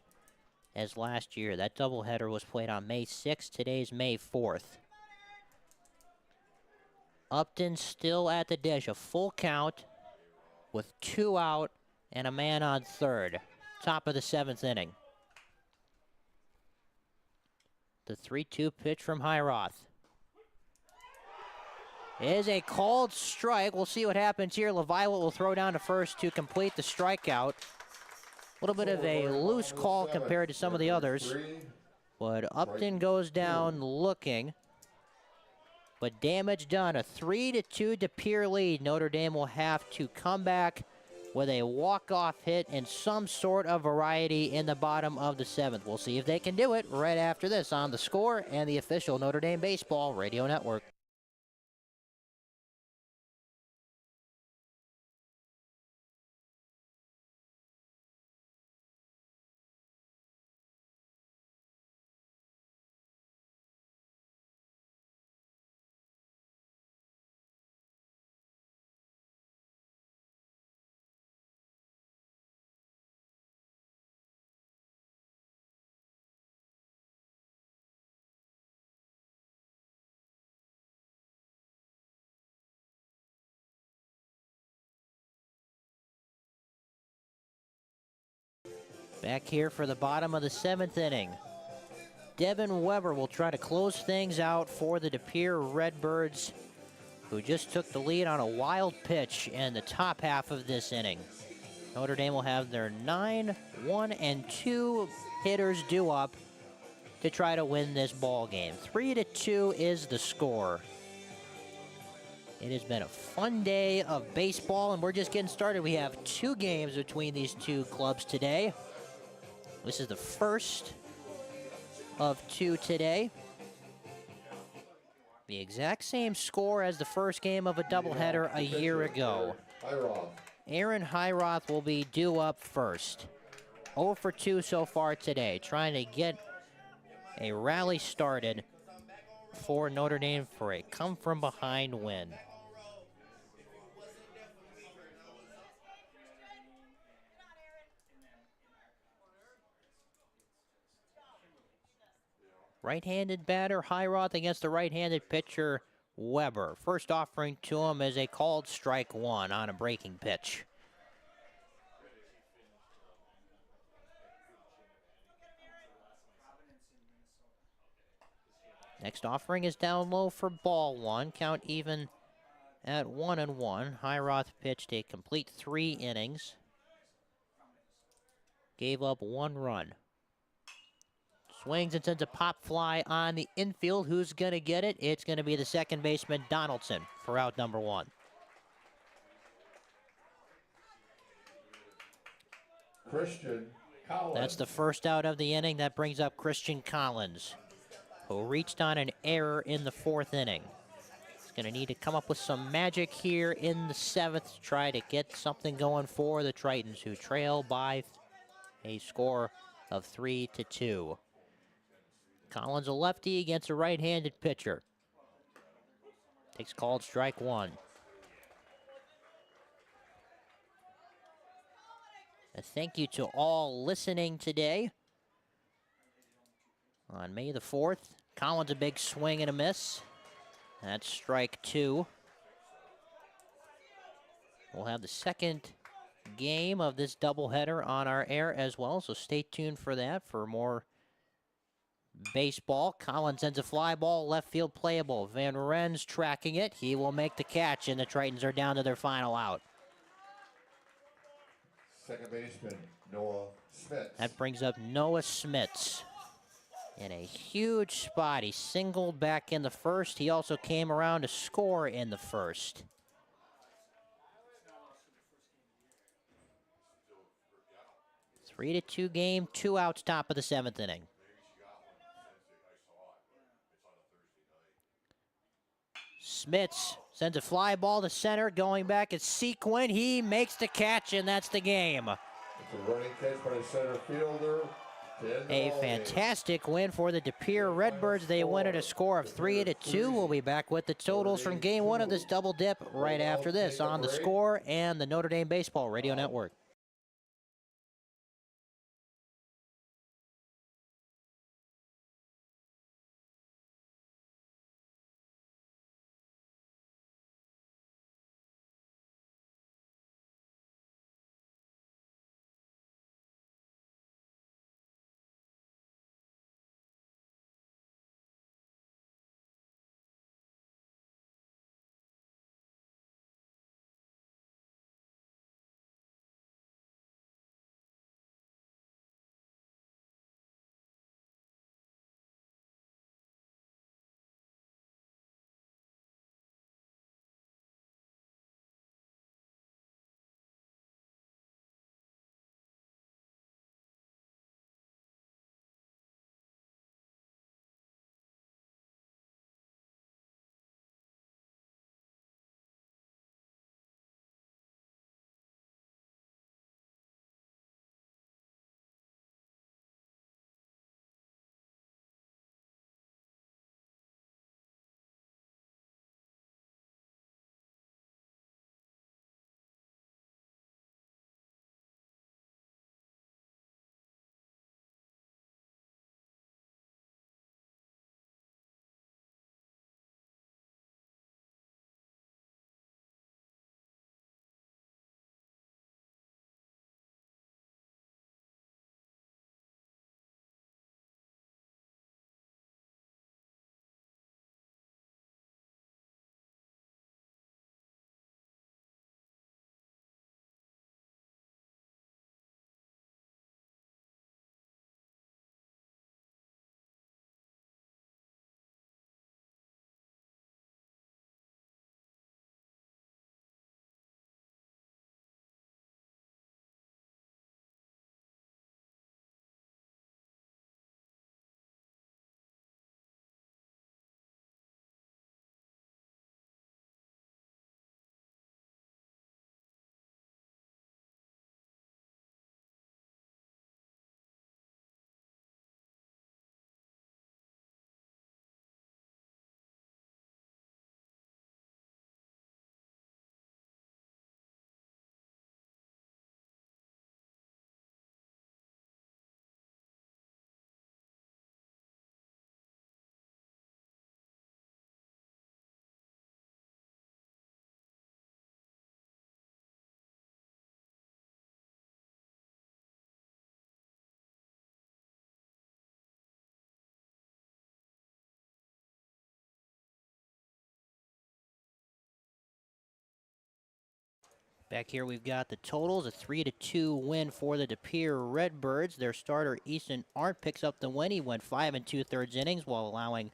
as last year. That doubleheader was played on May 6th. Today's May 4th. Upton still at the dish. A full count with 2 out and a man on third. Top of the 7th inning. The 3-2 pitch from Hiroth. Is a called strike. We'll see what happens here. LaViolet will throw down to first to complete the strikeout. A little bit of a loose call compared to some of the others. But Upton goes down looking. But damage done. A 3-2 DePere lead. Notre Dame will have to come back with a walk-off hit and some sort of variety in the bottom of the 7th. We'll see if they can do it right after this on The Score and the official Notre Dame Baseball Radio Network. Back here for the bottom of the 7th inning. Devin Weber will try to close things out for the DePere Redbirds, who just took the lead on a wild pitch in the top half of this inning. Notre Dame will have their 9, 1, and 2 hitters due up to try to win this ball game. 3-2 is the score. It has been a fun day of baseball, and we're just getting started. We have 2 games between these 2 clubs today. This is the first of 2 today. The exact same score as the first game of a doubleheader a year ago. Aaron Hyroth will be due up first. 0 for 2 so far today, trying to get a rally started for Notre Dame for a come-from-behind win. Right-handed batter Hyroth against the right-handed pitcher Weber. First offering to him is a called strike 1 on a breaking pitch. Next offering is down low for ball 1. Count even at 1-1. Hyroth pitched a complete 3 innings. Gave up 1 run. Swings and sends a pop fly on the infield. Who's going to get it? It's going to be the second baseman, Donaldson, for out number 1. Christian Collins. That's the first out of the inning. That brings up Christian Collins, who reached on an error in the 4th inning. He's going to need to come up with some magic here in the 7th to try to get something going for the Tritons, who trail by a score of 3-2. Collins, a lefty against a right-handed pitcher. Takes called strike 1. A thank you to all listening today. On May the 4th, Collins a big swing and a miss. That's strike 2. We'll have the second game of this doubleheader on our air as well, so stay tuned for that for more baseball. Collins sends a fly ball, left field playable. Van Ren's tracking it. He will make the catch, and the Tritons are down to their final out. Second baseman, Noah Smits. That brings up Noah Smits in a huge spot. He singled back in the 1st. He also came around to score in the 1st. A 3-2 game, 2 outs, top of the 7th inning. Smits sends a fly ball to center, going back at Sequin. He makes the catch, and that's the game. It's a running catch by the center fielder. A fantastic win for the De Pere Redbirds. They win at a score of 3-2. We'll be back with the totals from Game 1 of this double dip right after this on The Score and the Notre Dame Baseball Radio Network. Back here we've got the totals, a 3-2 win for the De Pere Redbirds. Their starter, Easton Arndt, picks up the win. He went 5 2/3 innings while allowing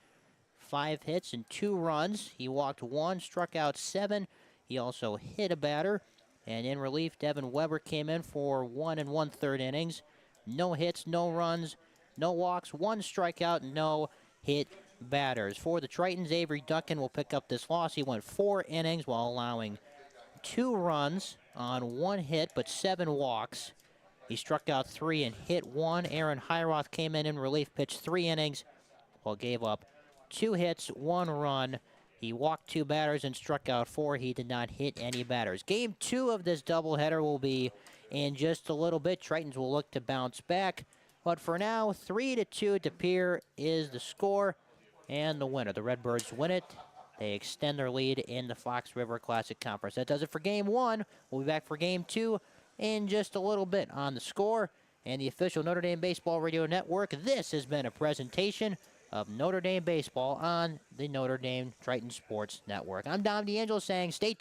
5 hits and 2 runs. He walked 1, struck out 7. He also hit a batter. And in relief, Devin Weber came in for 1 1/3 innings. No hits, no runs, no walks, 1 strikeout, no hit batters. For the Tritons, Avery Duncan will pick up this loss. He went 4 innings while allowing 2 runs on 1 hit, but 7 walks. He struck out 3 and hit 1. Aaron Hiroth came in relief, pitched 3 innings, while gave up 2 hits, 1 run. He walked 2 batters and struck out 4. He did not hit any batters. Game 2 of this doubleheader will be in just a little bit. Tritons will look to bounce back. But for now, 3-2 De Pere is the score and the winner. The Redbirds win it. They extend their lead in the Fox River Classic Conference. That does it for Game 1. We'll be back for Game 2 in just a little bit. On The Score and the official Notre Dame Baseball Radio Network, this has been a presentation of Notre Dame Baseball on the Notre Dame Triton Sports Network. I'm Dom DeAngelo saying stay tuned.